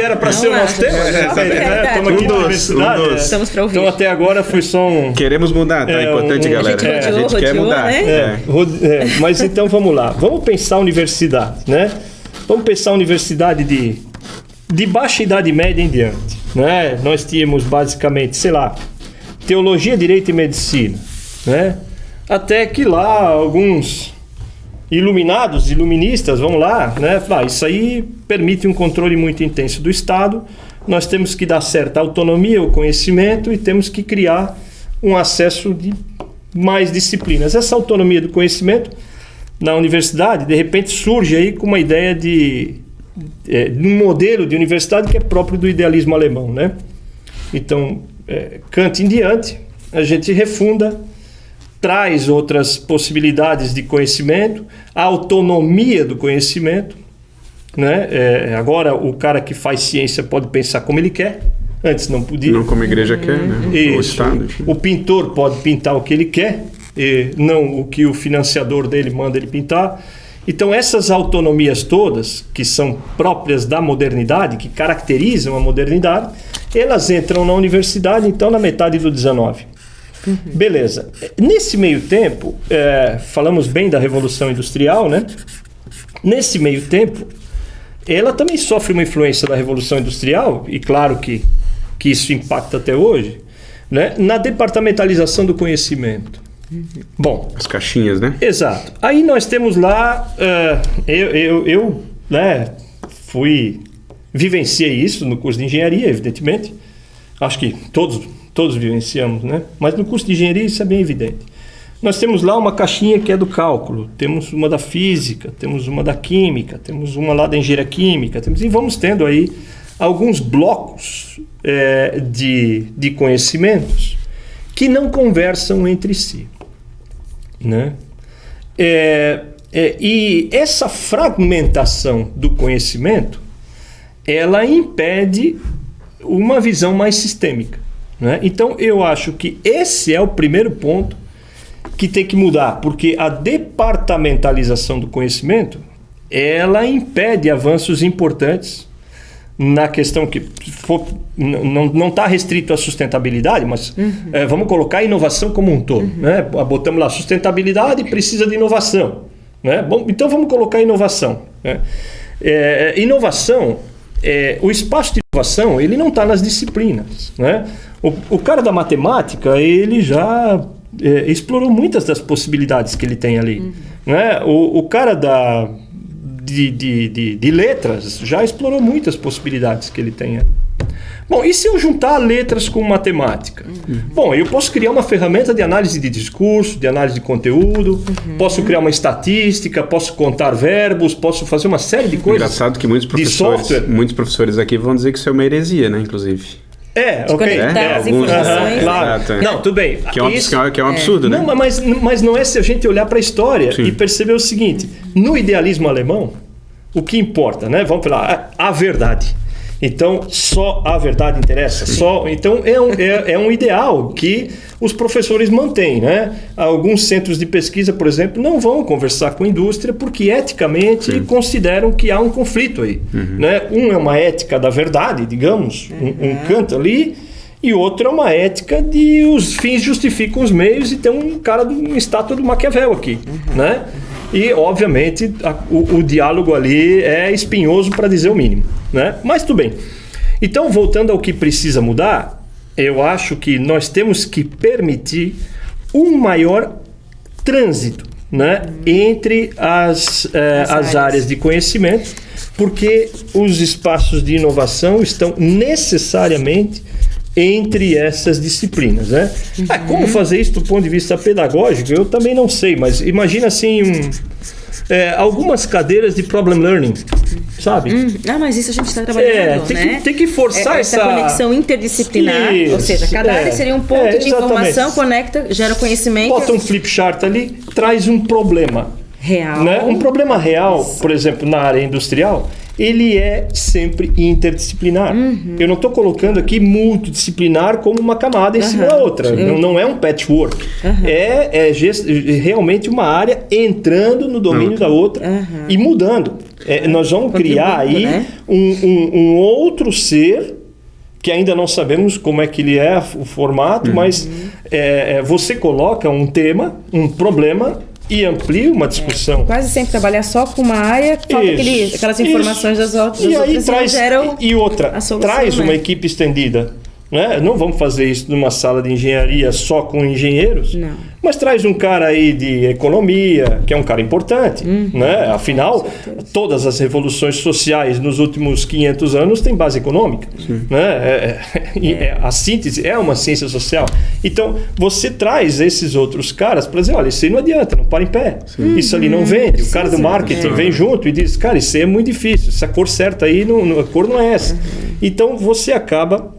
Speaker 2: era para ser o nosso tema. Estamos aqui na universidade.
Speaker 1: Estamos para ouvir.
Speaker 2: Então até agora foi só um...
Speaker 3: Queremos mudar, tá? É importante, galera. A gente quer mudar.
Speaker 1: Né?
Speaker 2: Mas então vamos lá. Vamos pensar a universidade, né? Vamos pensar a universidade de baixa idade média em diante. Né? Nós tínhamos basicamente, teologia, direito e medicina. Né? Até que lá alguns... iluministas, vamos lá, né? Isso aí permite um controle muito intenso do Estado, nós temos que dar certa autonomia ao conhecimento e temos que criar um acesso de mais disciplinas. Essa autonomia do conhecimento na universidade, de repente, surge aí com uma ideia de um modelo de universidade que é próprio do idealismo alemão, né? Então, Kant em diante, a gente refunda, traz outras possibilidades de conhecimento, a autonomia do conhecimento, né? Agora o cara que faz ciência pode pensar como ele quer, antes não podia.
Speaker 3: Não como a igreja quer, né?
Speaker 2: Isso.
Speaker 3: O Estado, enfim.
Speaker 2: O pintor pode pintar o que ele quer, e não o que o financiador dele manda ele pintar. Então essas autonomias todas, que são próprias da modernidade, que caracterizam a modernidade, elas entram na universidade, então, na metade do 19. Beleza. Nesse meio tempo, falamos bem da Revolução Industrial, né? Nesse meio tempo, ela também sofre uma influência da Revolução Industrial, e claro que isso impacta até hoje, né? Na departamentalização do conhecimento. Bom,
Speaker 3: as caixinhas, né?
Speaker 2: Exato. Aí nós temos lá, eu vivenciei isso no curso de engenharia, evidentemente. Acho que todos vivenciamos, né? Mas no curso de engenharia isso é bem evidente. Nós temos lá uma caixinha que é do cálculo, temos uma da física, temos uma da química, temos uma lá da engenharia química, e vamos tendo aí alguns blocos de conhecimentos que não conversam entre si, né? E essa fragmentação do conhecimento, ela impede uma visão mais sistêmica, né? Então eu acho que esse é o primeiro ponto que tem que mudar, porque a departamentalização do conhecimento, ela impede avanços importantes na questão que não está restrito à sustentabilidade, mas vamos colocar a inovação como um todo, né? Botamos lá, sustentabilidade precisa de inovação, né? Bom, então vamos colocar inovação, né? Inovação, o espaço de inovação, ele não está nas disciplinas, né? O cara da matemática, ele já explorou muitas das possibilidades que ele tem ali, né? O cara de letras já explorou muitas possibilidades que ele tem ali. Bom, e se eu juntar letras com matemática? Bom, eu posso criar uma ferramenta de análise de discurso, de análise de conteúdo, posso criar uma estatística, posso contar verbos, posso fazer uma série de coisas.
Speaker 3: Engraçado que muitos professores aqui vão dizer que isso é uma heresia, né, inclusive.
Speaker 1: Conectar as informações.
Speaker 2: Claro. Não, tudo bem.
Speaker 3: Que é um absurdo, né?
Speaker 2: Não, mas não é se a gente olhar para a história e perceber o seguinte: no idealismo alemão, o que importa, né? Vamos falar a verdade. Então, só a verdade interessa. Então, é um ideal que os professores mantêm, né? Alguns centros de pesquisa, por exemplo, não vão conversar com a indústria porque eticamente consideram que há um conflito aí. Né? É uma ética da verdade, digamos, um canto ali, e outro é uma ética de os fins justificam os meios, e tem um cara de uma estátua do Maquiavel aqui, né? E, obviamente, o diálogo ali é espinhoso, para dizer o mínimo, né? Mas tudo bem. Então, voltando ao que precisa mudar, eu acho que nós temos que permitir um maior trânsito, né, entre as áreas de conhecimento, porque os espaços de inovação estão necessariamente entre essas disciplinas, né? Como fazer isso do ponto de vista pedagógico, eu também não sei, mas imagina assim, algumas cadeiras de problem learning, sabe?
Speaker 1: Mas isso a gente está trabalhando, né?
Speaker 2: Tem que forçar
Speaker 1: essa conexão interdisciplinar, ou seja, cada área seria um ponto de informação, conecta, gera conhecimento.
Speaker 2: Bota um flip chart ali, traz um problema
Speaker 1: real,
Speaker 2: né? Um problema real, por exemplo, na área industrial, ele é sempre interdisciplinar. Eu não estou colocando aqui multidisciplinar como uma camada em cima da outra. Não é um patchwork. É realmente uma área entrando no domínio da outra e mudando. Nós vamos criar aí, né, um outro ser que ainda não sabemos como é que ele é, o formato, mas você coloca um tema, um problema, e amplia uma discussão.
Speaker 1: Quase sempre trabalhar só com uma área, falta aquelas informações das outras.
Speaker 2: E aí traz uma equipe estendida. Né? Não vamos fazer isso numa sala de engenharia só com engenheiros, mas traz um cara aí de economia, que é um cara importante. Né? Afinal, todas as revoluções sociais nos últimos 500 anos têm base econômica. Né? A síntese é uma ciência social. Então, você traz esses outros caras para dizer, olha, isso aí não adianta, não para em pé. Isso ali não vende. O cara do marketing vem junto e diz, cara, isso aí é muito difícil. Essa cor certa aí, a cor não é essa. Então, você acaba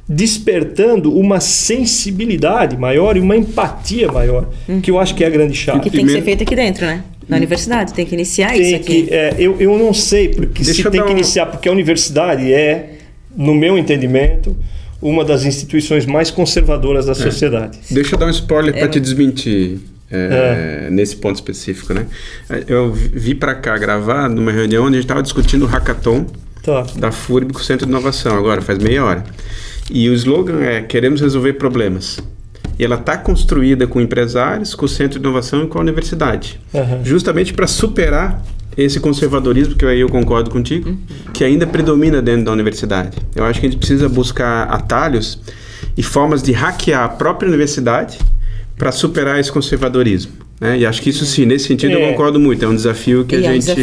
Speaker 2: despertando uma sensibilidade maior e uma empatia maior, que eu acho que é a grande chave.
Speaker 1: Que tem que ser feito aqui dentro, né? Na universidade, tem que iniciar isso aqui.
Speaker 2: Eu não sei porque tem que iniciar, porque a universidade no meu entendimento, uma das instituições mais conservadoras da sociedade.
Speaker 3: Deixa eu dar um spoiler para te desmentir nesse ponto específico, né? Eu vi para cá gravar numa reunião onde a gente estava discutindo o hackathon da FURB com o Centro de Inovação, agora faz meia hora. E o slogan é: queremos resolver problemas. E ela está construída com empresários, com o Centro de Inovação e com a universidade. Justamente para superar esse conservadorismo, que eu concordo contigo, que ainda predomina dentro da universidade. Eu acho que a gente precisa buscar atalhos e formas de hackear a própria universidade para superar esse conservadorismo. Né? E acho que isso sim, nesse sentido eu concordo muito, é um desafio que a gente...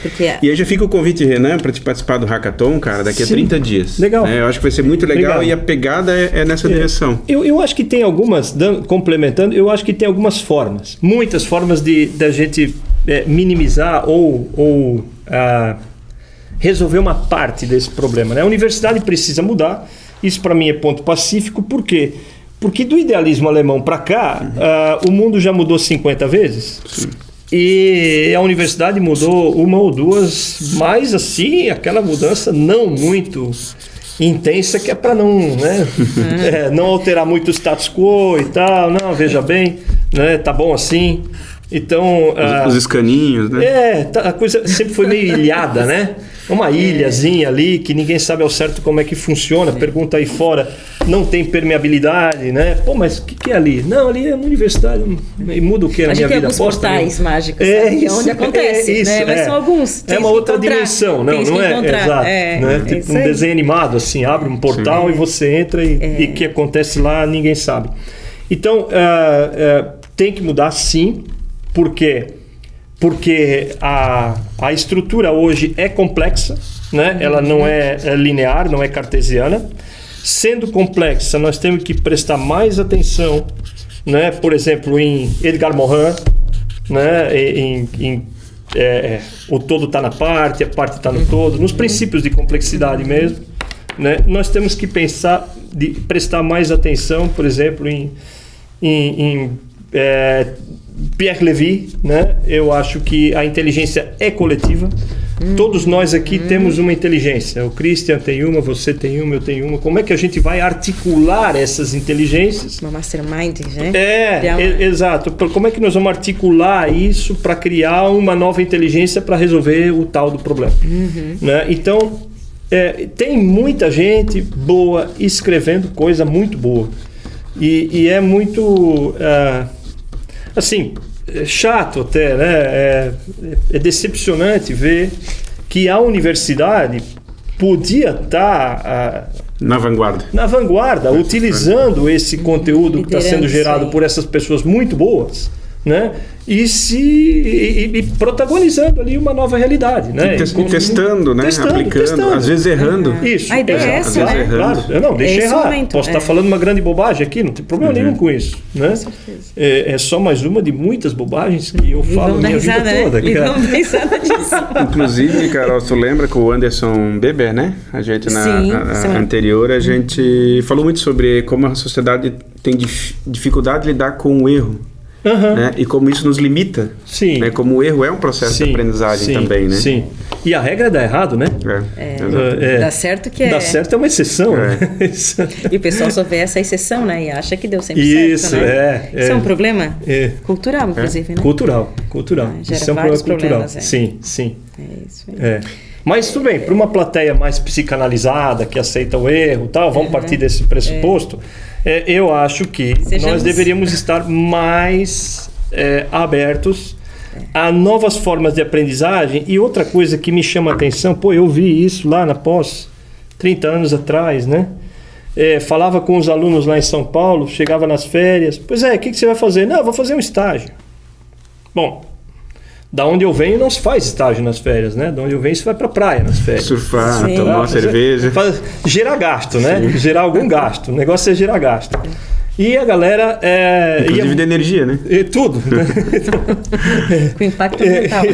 Speaker 1: porque...
Speaker 3: E aí já fica o convite, Renan, para te participar do Hackathon, cara, daqui a 30 dias.
Speaker 2: Legal.
Speaker 3: Né? Eu acho que vai ser muito legal e a pegada é nessa direção.
Speaker 2: Eu acho que tem algumas, complementando, eu acho que tem algumas formas, muitas formas da gente minimizar ou resolver uma parte desse problema. Né? A universidade precisa mudar, isso para mim é ponto pacífico, por quê? Porque do idealismo alemão para cá, o mundo já mudou 50 vezes. E a universidade mudou uma ou duas, mas assim, aquela mudança não muito intensa, que é para não, né, não alterar muito o status quo e tal. Não, veja bem, né, tá bom assim. Então...
Speaker 3: Os escaninhos, né?
Speaker 2: A coisa sempre foi meio ilhada, né? Uma ilhazinha ali que ninguém sabe ao certo como é que funciona. Pergunta aí fora, não tem permeabilidade, né? Pô, mas o que é ali? Não, ali é uma universidade. E muda o que na minha vida?
Speaker 1: A gente tem alguns portais mágicos, que é onde acontece, né? Mas são alguns.
Speaker 2: É uma outra dimensão, não é? Exato. Né? Tipo um desenho animado, assim, abre um portal e você entra e o que acontece lá ninguém sabe. Então, tem que mudar sim. Por quê? Porque a estrutura hoje é complexa, né? Ela não é linear, não é cartesiana. Sendo complexa, nós temos que prestar mais atenção, né? Por exemplo, em Edgar Morin, né? O todo está na parte, a parte está no todo, nos princípios de complexidade mesmo, né? Nós temos que prestar mais atenção, por exemplo, em Pierre Levy, né? Eu acho que a inteligência é coletiva. Todos nós aqui temos uma inteligência. O Christian tem uma, você tem uma, eu tenho uma. Como é que a gente vai articular essas inteligências?
Speaker 1: Uma mastermind, né?
Speaker 2: Exato. Como é que nós vamos articular isso para criar uma nova inteligência para resolver o tal do problema? Né? Então, tem muita gente boa escrevendo coisa muito boa. E é muito... assim, chato até, né? É decepcionante ver que a universidade podia estar
Speaker 3: na vanguarda.
Speaker 2: Na vanguarda, utilizando esse conteúdo que está sendo gerado por essas pessoas muito boas, né? E protagonizando ali uma nova realidade, né?
Speaker 3: Testando, né? Aplicando, às vezes errando.
Speaker 2: Isso.
Speaker 1: A ideia é essa, né?
Speaker 2: Claro, eu não, deixa errar. Posso estar falando uma grande bobagem aqui, não tem problema nenhum com isso, né? Com certeza. É só mais uma de muitas bobagens que eu falo minha vida toda.
Speaker 1: E vamos pensar disso.
Speaker 3: Inclusive, Carol, tu lembra que o Anderson Beber, né? A gente na anterior, a gente falou muito sobre como a sociedade tem dificuldade de lidar com o erro. Né? E como isso nos limita.
Speaker 2: Sim.
Speaker 3: Né? Como o erro é um processo de aprendizagem também, né?
Speaker 2: Sim. E a regra é dar errado, né?
Speaker 1: Dá certo que é...
Speaker 2: Dá certo é uma exceção. Né?
Speaker 1: E o pessoal só vê essa exceção, né? E acha que deu sempre
Speaker 2: isso,
Speaker 1: certo, né? Isso é um problema cultural, inclusive, né?
Speaker 2: Cultural.
Speaker 1: Gera
Speaker 2: Isso é um problema cultural. Sim.
Speaker 1: É isso aí.
Speaker 2: Mas tudo bem, para uma plateia mais psicanalizada, que aceita o erro, tal, vamos partir desse pressuposto. Eu acho que nós deveríamos estar mais abertos a novas formas de aprendizagem. E outra coisa que me chama a atenção, eu vi isso lá na pós, 30 anos atrás, né? Falava com os alunos lá em São Paulo, chegava nas férias. Pois o que você vai fazer? Não, eu vou fazer um estágio. Bom, da onde eu venho não se faz estágio nas férias, né? Da onde eu venho se vai pra praia nas férias.
Speaker 3: Surfar, tomar uma cerveja.
Speaker 2: Gerar gasto, né? Gerar algum gasto. O negócio é gerar gasto. E a galera...
Speaker 3: inclusive de energia, né?
Speaker 2: Tudo.
Speaker 1: Com impacto ambiental.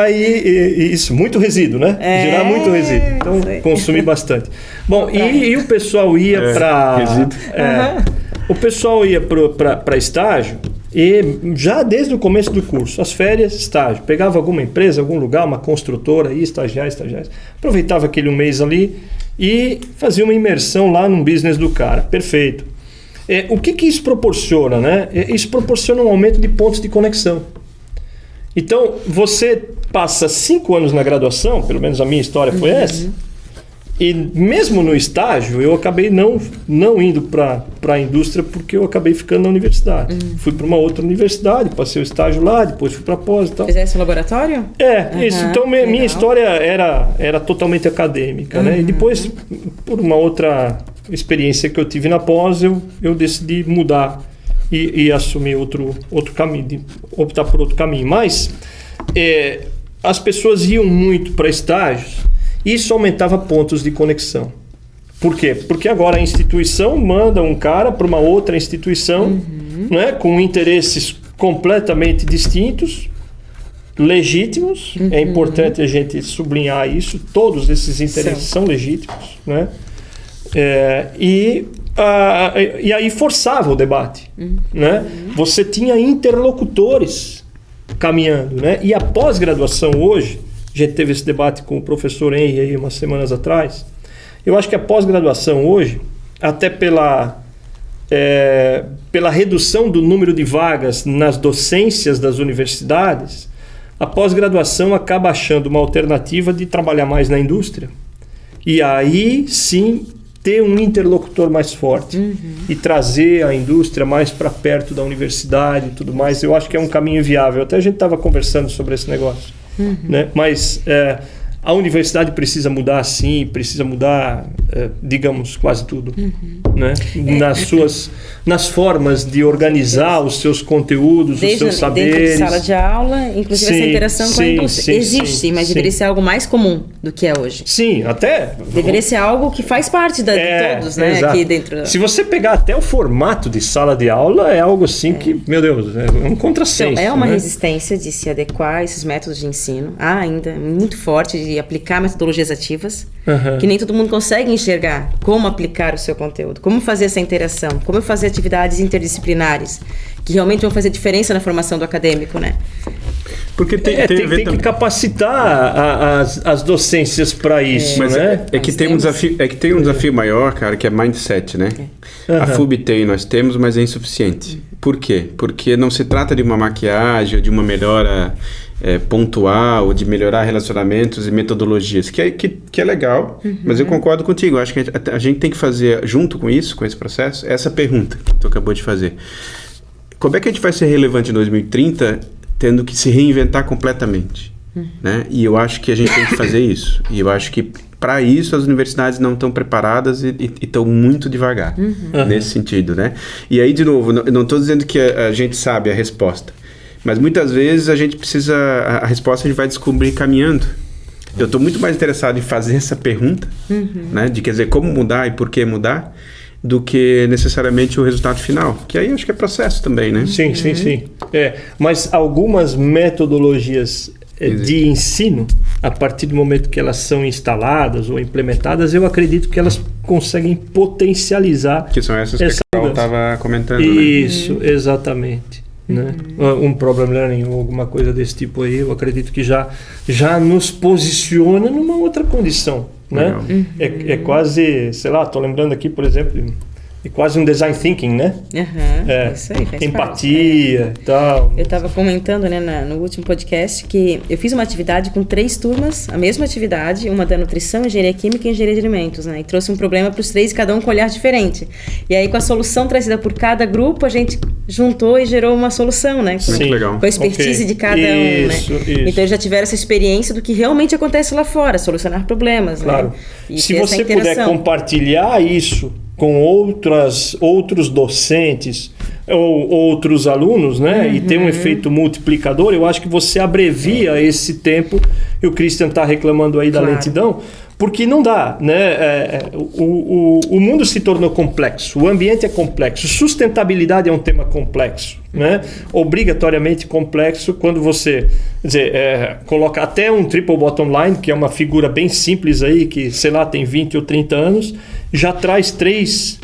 Speaker 2: Isso, muito resíduo, né? Gerar muito resíduo. Então, consumir bastante. Bom, e o pessoal ia para... O pessoal ia para estágio e já desde o começo do curso, as férias, estágio. Pegava alguma empresa, algum lugar, uma construtora, ia estagiar. Aproveitava aquele um mês ali e fazia uma imersão lá no business do cara. Perfeito. O que isso proporciona, né? Isso proporciona um aumento de pontos de conexão. Então, você passa 5 anos na graduação, pelo menos a minha história foi essa, e mesmo no estágio, eu acabei não indo para a indústria porque eu acabei ficando na universidade. Fui para uma outra universidade, passei o estágio lá, depois fui para pós e tal.
Speaker 1: Fizesse um laboratório?
Speaker 2: Isso. Então, minha história era totalmente acadêmica, né? E depois, por uma outra experiência que eu tive na pós, eu decidi mudar e assumir outro caminho, optar por outro caminho. Mas as pessoas iam muito para estágios. Isso aumentava pontos de conexão. Por quê? Porque agora a instituição manda um cara para uma outra instituição, né, com interesses completamente distintos, legítimos. É importante a gente sublinhar isso. Todos esses interesses são legítimos, né? E aí forçava o debate, né? Você tinha interlocutores caminhando, né? E a pós-graduação hoje, a gente teve esse debate com o professor Henry aí umas semanas atrás, eu acho que a pós-graduação hoje, até pela redução do número de vagas nas docências das universidades, a pós-graduação acaba achando uma alternativa de trabalhar mais na indústria e aí sim ter um interlocutor mais forte e trazer a indústria mais para perto da universidade e tudo mais. Eu acho que é um caminho viável. Até a gente estava conversando sobre esse negócio. Né? Mas a universidade precisa mudar, sim, precisa mudar, digamos, quase tudo. Né? Nas formas de organizar os seus conteúdos, os seus saberes.
Speaker 1: Dentro de sala de aula, inclusive essa interação com a indústria. Existe, mas deveria ser algo mais comum do que é hoje.
Speaker 2: Sim, até...
Speaker 1: Deveria ser algo que faz parte de todos, né?
Speaker 2: Exato.
Speaker 1: Aqui dentro.
Speaker 2: Se você pegar até o formato de sala de aula, é algo assim que, meu Deus, é um contrassenso.
Speaker 1: Então, é uma
Speaker 2: né?
Speaker 1: resistência de se adequar a esses métodos de ensino. Há ainda muito forte de aplicar metodologias ativas, que nem todo mundo consegue enxergar como aplicar o seu conteúdo, como fazer essa interação, como fazer atividades interdisciplinares, que realmente vão fazer diferença na formação do acadêmico, né?
Speaker 3: Porque tem
Speaker 2: que capacitar as docências para isso,
Speaker 3: mas
Speaker 2: né?
Speaker 3: Tem um desafio maior, cara, que é mindset, né? A FUB nós temos, mas é insuficiente. Por quê? Porque não se trata de uma maquiagem ou de uma melhora pontual, de melhorar relacionamentos e metodologias, que é legal, mas eu concordo contigo. Eu acho que a gente tem que fazer, junto com isso, com esse processo, essa pergunta que tu acabou de fazer. Como é que a gente vai ser relevante em 2030 tendo que se reinventar completamente? Né? E eu acho que a gente tem que fazer isso. E eu acho que para isso as universidades não estão preparadas e estão muito devagar nesse sentido, né? E aí, de novo, não estou dizendo que a gente sabe a resposta, mas muitas vezes a gente precisa... A resposta a gente vai descobrir caminhando. Eu estou muito mais interessado em fazer essa pergunta, né? De, quer dizer, como mudar e por que mudar, do que necessariamente o resultado final. Que aí acho que é processo também, né?
Speaker 2: Sim. Mas algumas metodologias de ensino, a partir do momento que elas são instaladas ou implementadas, eu acredito que elas conseguem potencializar...
Speaker 3: Que são essas que a Carol estava comentando,
Speaker 2: Isso, exatamente. Né? Um problem learning ou alguma coisa desse tipo aí, eu acredito que já nos posiciona numa outra condição, né? É quase, sei lá, estou lembrando aqui, por exemplo, é quase um design thinking, né?
Speaker 1: Isso aí, faz
Speaker 2: empatia
Speaker 1: parte.
Speaker 2: E tal.
Speaker 1: Eu estava comentando, né, no último podcast, que eu fiz uma atividade com 3 turmas, a mesma atividade, uma da nutrição, engenharia química e engenharia de alimentos, né? E trouxe um problema para os 3, cada um com um olhar diferente. E aí, com a solução trazida por cada grupo, a gente juntou e gerou uma solução, né?
Speaker 3: Muito legal.
Speaker 1: Com a expertise de cada um, né?
Speaker 2: Isso.
Speaker 1: Então, eles já tiveram essa experiência do que realmente acontece lá fora, solucionar problemas,
Speaker 2: claro.
Speaker 1: Né? E
Speaker 2: se você puder compartilhar isso com outros docentes ou outros alunos, né? E ter um efeito multiplicador, eu acho que você abrevia esse tempo. E o Christian está reclamando aí da lentidão, porque não dá, né? O mundo se tornou complexo, o ambiente é complexo, sustentabilidade é um tema complexo, né? Obrigatoriamente complexo quando você, quer dizer, coloca até um triple bottom line, que é uma figura bem simples aí, que, sei lá, tem 20 ou 30 anos, já traz três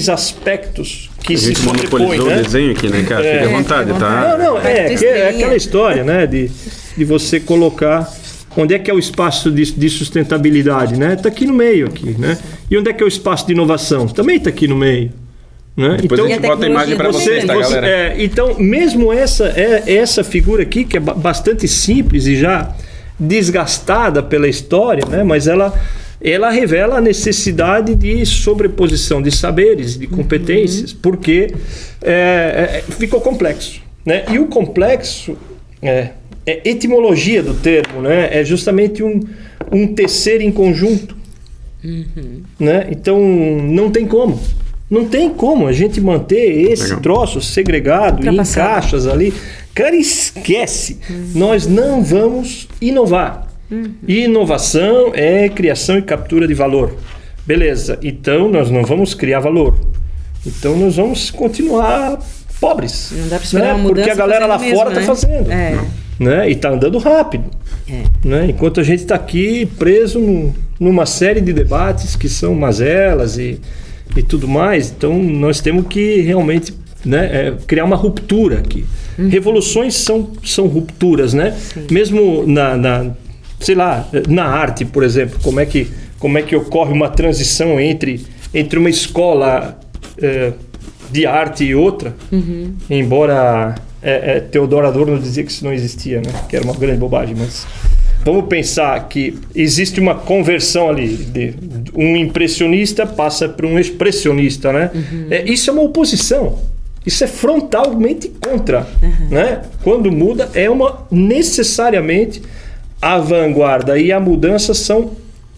Speaker 2: aspectos que se sobrepõem,
Speaker 3: monopolizou, né? O desenho aqui, né, cara? Fica à vontade, tá?
Speaker 2: Não, é aquela história, né, de você colocar onde é que é o espaço de sustentabilidade, né? Está aqui no meio, aqui, né? E onde é que é o espaço de inovação? Também está aqui no meio. Né?
Speaker 3: Depois a gente bota a imagem para vocês, tá, galera?
Speaker 2: Então, mesmo essa figura aqui, que é bastante simples e já desgastada pela história, né? Mas ela revela a necessidade de sobreposição de saberes, de competências, porque ficou complexo, né? E o complexo etimologia do termo, né? É justamente um tecer em conjunto, né? Então não tem como a gente manter esse troço segregado em caixas ali. Cara, esquece. Nós não vamos inovar. E inovação é criação e captura de valor. Beleza, então nós não vamos criar valor. Então nós vamos continuar pobres.
Speaker 1: Não dá para esperar uma mudança,
Speaker 2: porque a galera lá fora está fazendo. Né? E está andando rápido. Né? Enquanto a gente está aqui preso numa série de debates que são mazelas e tudo mais. Então nós temos que realmente né? Criar uma ruptura aqui. Revoluções são rupturas, né?
Speaker 1: Sim.
Speaker 2: Mesmo sei lá, na arte, por exemplo, como é que ocorre uma transição entre uma escola de arte e outra, embora Theodor Adorno dizia que isso não existia, né? Que era uma grande bobagem, mas vamos pensar que existe uma conversão ali, de um impressionista passa para um expressionista, né? Isso é uma oposição, isso é frontalmente contra, né? Quando muda, necessariamente a vanguarda e a mudança são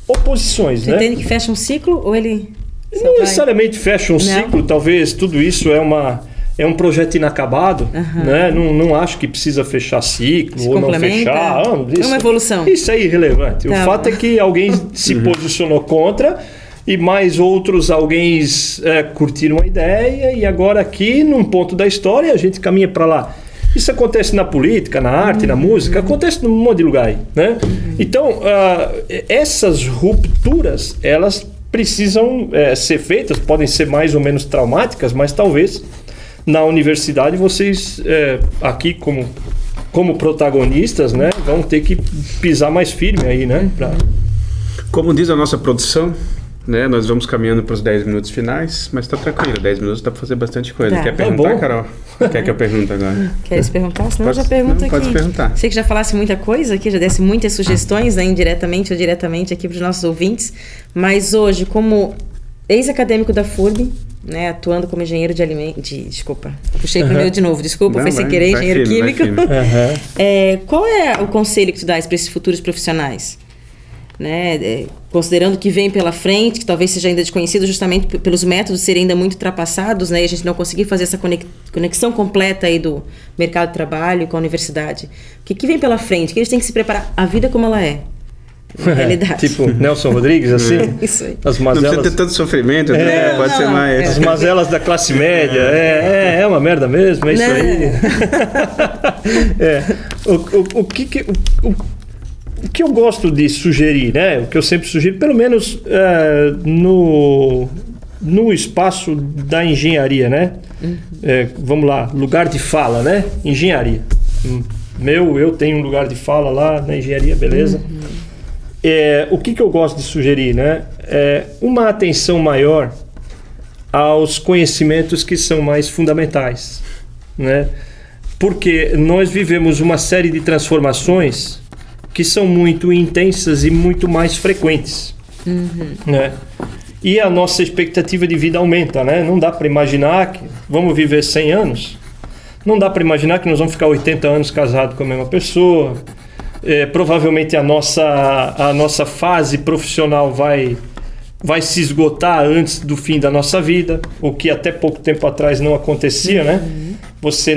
Speaker 2: oposições,
Speaker 1: Você
Speaker 2: né?
Speaker 1: entende que fecha um ciclo ou ele...
Speaker 2: Não necessariamente fecha um ciclo, talvez tudo isso é um projeto inacabado, né? Não acho que precisa fechar ciclo
Speaker 1: Se
Speaker 2: ou não
Speaker 1: complementa.
Speaker 2: fechar.
Speaker 1: É uma evolução.
Speaker 2: Isso é irrelevante. O fato é que alguém se posicionou contra e mais alguém curtiram a ideia e agora aqui, num ponto da história, a gente caminha para lá. Isso acontece na política, na arte, na música, acontece num monte de lugar aí, né? Então, essas rupturas, elas precisam ser feitas, podem ser mais ou menos traumáticas, mas talvez na universidade vocês, aqui como protagonistas, né, vão ter que pisar mais firme aí, né?
Speaker 3: Como diz a nossa produção, né, nós vamos caminhando para os 10 minutos finais, mas tá tranquilo, 10 minutos dá para fazer bastante coisa.
Speaker 1: Tá.
Speaker 3: Quer perguntar, Carol? Quer que eu pergunte agora?
Speaker 1: Queres perguntar? Senão eu já pergunto aqui.
Speaker 3: Pode perguntar.
Speaker 1: Sei que já falasse muita coisa aqui, já desse muitas sugestões, né, indiretamente ou diretamente aqui para os nossos ouvintes, mas hoje, como ex-acadêmico da FURB, né, atuando como engenheiro de alimentos... Desculpa, puxei para o meu de novo, desculpa, foi sem querer, engenheiro químico. Qual é o conselho que tu dás para esses futuros profissionais? Né, considerando que vem pela frente, que talvez seja ainda desconhecido justamente pelos métodos serem ainda muito ultrapassados, né, e a gente não conseguir fazer essa conexão completa aí do mercado de trabalho com a universidade. O que vem pela frente? O que eles têm que se preparar? A vida como ela é, na realidade.
Speaker 2: Tipo Nelson Rodrigues, assim?
Speaker 1: Isso aí.
Speaker 2: As
Speaker 3: Não
Speaker 2: mazelas...
Speaker 3: precisa ter tanto sofrimento, né? Pode ser mais...
Speaker 2: As mazelas da classe média, é uma merda mesmo, é isso aí. O que eu gosto de sugerir, né? O que eu sempre sugiro, pelo menos no espaço da engenharia, né? Vamos lá, lugar de fala, né? Engenharia. Eu tenho um lugar de fala lá na engenharia, beleza? O que eu gosto de sugerir, né? Uma atenção maior aos conhecimentos que são mais fundamentais, né? Porque nós vivemos uma série de transformações que são muito intensas e muito mais frequentes, né? E a nossa expectativa de vida aumenta, né? Não dá para imaginar que vamos viver 100 anos, não dá para imaginar que nós vamos ficar 80 anos casados com a mesma pessoa. Provavelmente a nossa fase profissional vai se esgotar antes do fim da nossa vida, o que até pouco tempo atrás não acontecia, né? Você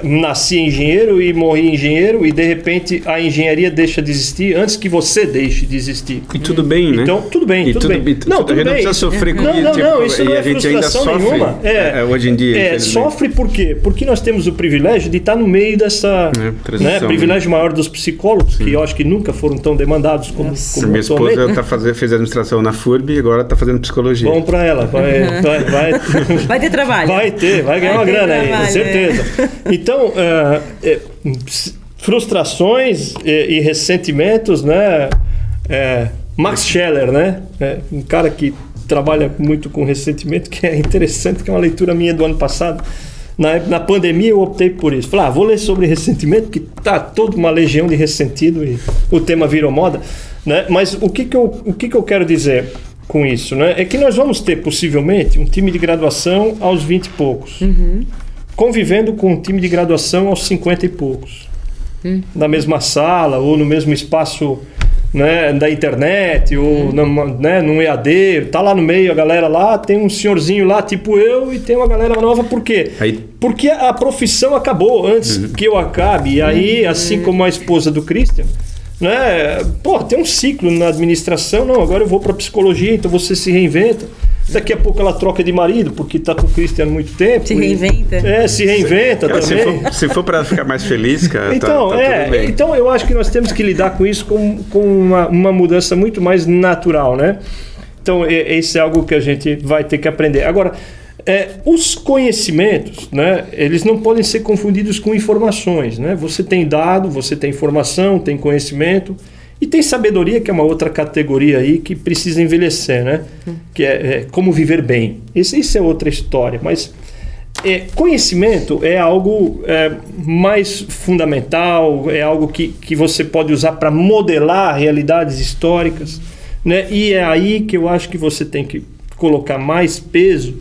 Speaker 2: nascia engenheiro e morria engenheiro e de repente a engenharia deixa de existir antes que você deixe de existir.
Speaker 3: E tudo bem, né?
Speaker 2: Então, tudo bem.
Speaker 3: Não, tudo bem. Não precisa sofrer com
Speaker 2: isso não
Speaker 3: e
Speaker 2: é
Speaker 3: a gente ainda
Speaker 2: frustração
Speaker 3: sofre
Speaker 2: nenhuma.
Speaker 3: hoje em dia.
Speaker 2: Sofre por quê? Porque nós temos o privilégio de estar no meio dessa... privilégio maior dos psicólogos, que eu acho que nunca foram tão demandados como
Speaker 3: minha esposa fez administração na FURB e agora está fazendo psicologia.
Speaker 2: Bom para ela.
Speaker 1: Vai ter trabalho.
Speaker 2: Vai ganhar uma grana aí, com certeza. Então, frustrações e ressentimentos, né? Max Scheler, né? Um cara que trabalha muito com ressentimento, que é interessante, que é uma leitura minha do ano passado. Na pandemia eu optei por isso. Falei, vou ler sobre ressentimento, que tá toda uma legião de ressentido e o tema virou moda, né? Mas o que eu quero dizer com isso, né? É que nós vamos ter possivelmente um time de graduação aos 20 e poucos, convivendo com um time de graduação aos 50 e poucos, na mesma sala ou no mesmo espaço, né, da internet ou num EAD, tá lá no meio a galera lá, tem um senhorzinho lá tipo eu e tem uma galera nova, por quê? Porque a profissão acabou antes que eu acabe, e aí, assim como a esposa do Christian, né, tem um ciclo na administração, agora eu vou para psicologia, então você se reinventa. Daqui a pouco ela troca de marido, porque está com o Christian há muito tempo.
Speaker 1: Se reinventa.
Speaker 2: Se reinventa também.
Speaker 3: Se for para ficar mais feliz, cara,
Speaker 2: então,
Speaker 3: tá tudo bem.
Speaker 2: Então eu acho que nós temos que lidar com isso com uma mudança muito mais natural, né? Então isso é algo que a gente vai ter que aprender. Agora, os conhecimentos, né, eles não podem ser confundidos com informações, né? Você tem dado, você tem informação, tem conhecimento e tem sabedoria, que é uma outra categoria aí que precisa envelhecer, né? Que é como viver bem. Isso é outra história, mas conhecimento é algo mais fundamental, é algo que você pode usar para modelar realidades históricas, né? E é aí que eu acho que você tem que colocar mais peso,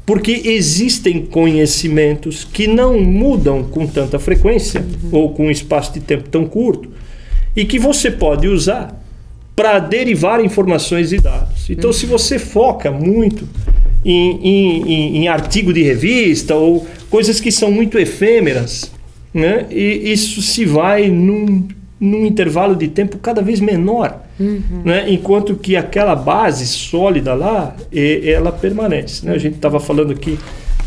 Speaker 2: porque existem conhecimentos que não mudam com tanta frequência ou com um espaço de tempo tão curto e que você pode usar para derivar informações e dados. Então, se você foca muito em artigo de revista ou coisas que são muito efêmeras, né, e isso se vai num intervalo de tempo cada vez menor, né, enquanto que aquela base sólida lá, ela permanece, né? A gente estava falando aqui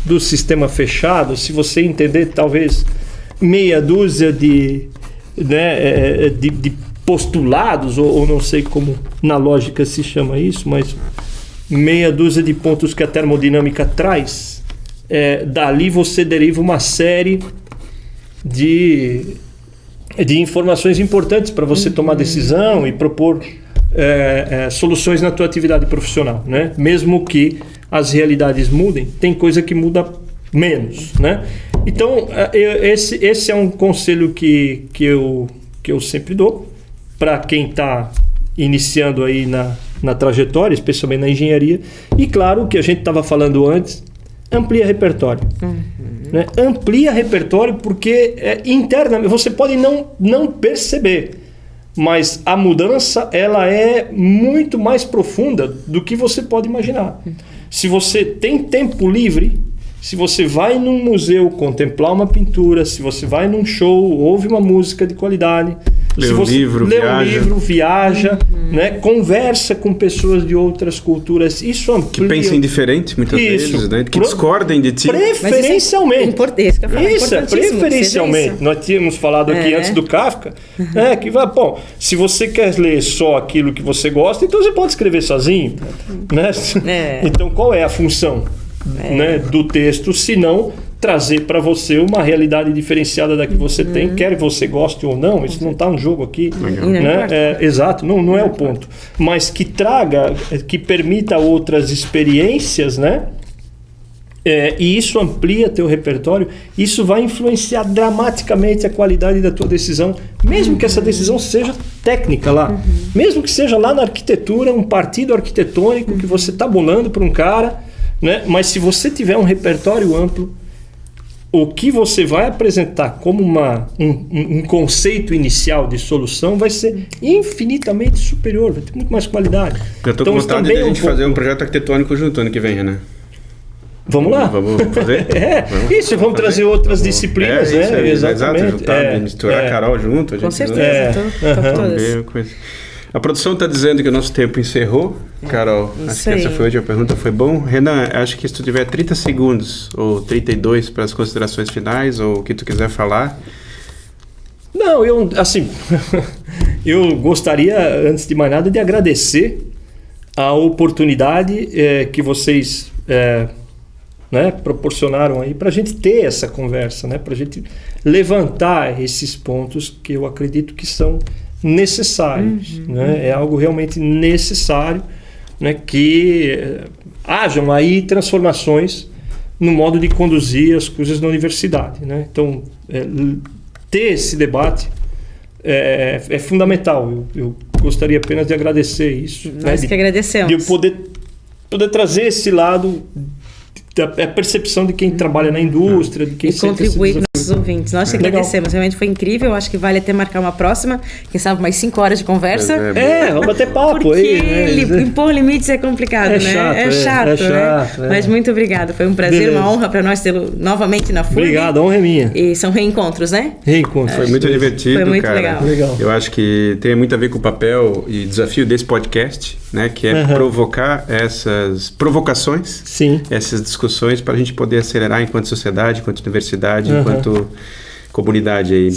Speaker 2: do sistema fechado. Se você entender talvez meia dúzia de postulados, ou não sei como na lógica se chama isso, mas meia dúzia de pontos que a termodinâmica traz, dali você deriva uma série de informações importantes para você tomar decisão e propor soluções na tua atividade profissional, né? Mesmo que as realidades mudem, tem coisa que muda menos, né? Então, esse é um conselho que eu sempre dou para quem está iniciando aí na trajetória, especialmente na engenharia. E claro, o que a gente estava falando antes, amplia repertório. Né? Amplia repertório porque internamente você pode não perceber, mas a mudança ela é muito mais profunda do que você pode imaginar. Se você tem tempo livre, se você vai num museu contemplar uma pintura, se você vai num show, ouve uma música de qualidade,
Speaker 3: lê um livro,
Speaker 2: viaja, né? Conversa com pessoas de outras culturas, isso amplia.
Speaker 3: Que pensem diferente, muitas vezes, né? Que discordem de ti.
Speaker 2: Preferencialmente. Preferencialmente. Nós tínhamos falado aqui antes do Kafka, que bom, se você quer ler só aquilo que você gosta, então você pode escrever sozinho, né? Então qual é a função, né, do texto, se não trazer para você uma realidade diferenciada da que você tem, quer você goste ou não, isso não está um jogo aqui, né? Exato, não é o ponto, mas que traga, que permita outras experiências, né? E isso amplia teu repertório, isso vai influenciar dramaticamente a qualidade da tua decisão, mesmo que essa decisão seja técnica lá, mesmo que seja lá na arquitetura, um partido arquitetônico que você está bolando para um cara, né? Mas se você tiver um repertório amplo, o que você vai apresentar como um conceito inicial de solução vai ser infinitamente superior, vai ter muito mais qualidade.
Speaker 3: Eu estou com vontade de a gente fazer um projeto arquitetônico junto ano que vem, né?
Speaker 2: Vamos lá.
Speaker 3: Vamos fazer?
Speaker 2: Vamos trazer outras disciplinas, né?
Speaker 3: Exatamente. Juntar, misturar a Carol junto.
Speaker 1: Com certeza.
Speaker 3: A produção está dizendo que o nosso tempo encerrou. Carol, acho que essa foi a última pergunta, foi bom. Renan, acho que se tu tiver 30 segundos ou 32 para as considerações finais ou o que tu quiser falar.
Speaker 2: Não, eu gostaria, antes de mais nada, de agradecer a oportunidade que vocês proporcionaram aí para a gente ter essa conversa, né? Para a gente levantar esses pontos que eu acredito que são necessários, né? É algo realmente necessário, né? Que hajam aí transformações no modo de conduzir as coisas na universidade, né? Então, ter esse debate é fundamental. Eu gostaria apenas de agradecer isso.
Speaker 1: Nós que agradecemos.
Speaker 2: De eu poder trazer esse lado, a percepção de quem trabalha na indústria, de quem
Speaker 1: contribuir com nossos ouvintes. Nós que agradecemos, realmente foi incrível. Acho que vale até marcar uma próxima, quem sabe mais 5 horas de conversa.
Speaker 2: Vamos bater papo.
Speaker 1: Porque impor limites é complicado, né? É chato, né? Mas muito obrigado, foi um prazer, uma honra para nós tê-lo novamente na FURB.
Speaker 2: Obrigado, a honra é minha.
Speaker 1: E são reencontros, né?
Speaker 2: Reencontros.
Speaker 3: Foi muito divertido,
Speaker 1: foi muito
Speaker 3: cara.
Speaker 1: legal.
Speaker 3: Eu acho que tem muito a ver com o papel e desafio desse podcast, né? Que é provocar essas provocações, essas discussões para a gente poder acelerar enquanto sociedade, enquanto universidade, enquanto comunidade aí.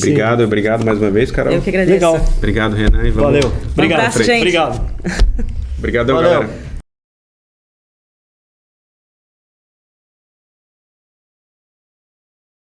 Speaker 3: Obrigado mais uma vez, Carol.
Speaker 1: Eu que agradeço.
Speaker 2: Legal.
Speaker 3: Obrigado, Renan.
Speaker 2: Valeu. Obrigado,
Speaker 1: abraço, gente.
Speaker 2: Obrigado.
Speaker 3: Obrigadão, galera.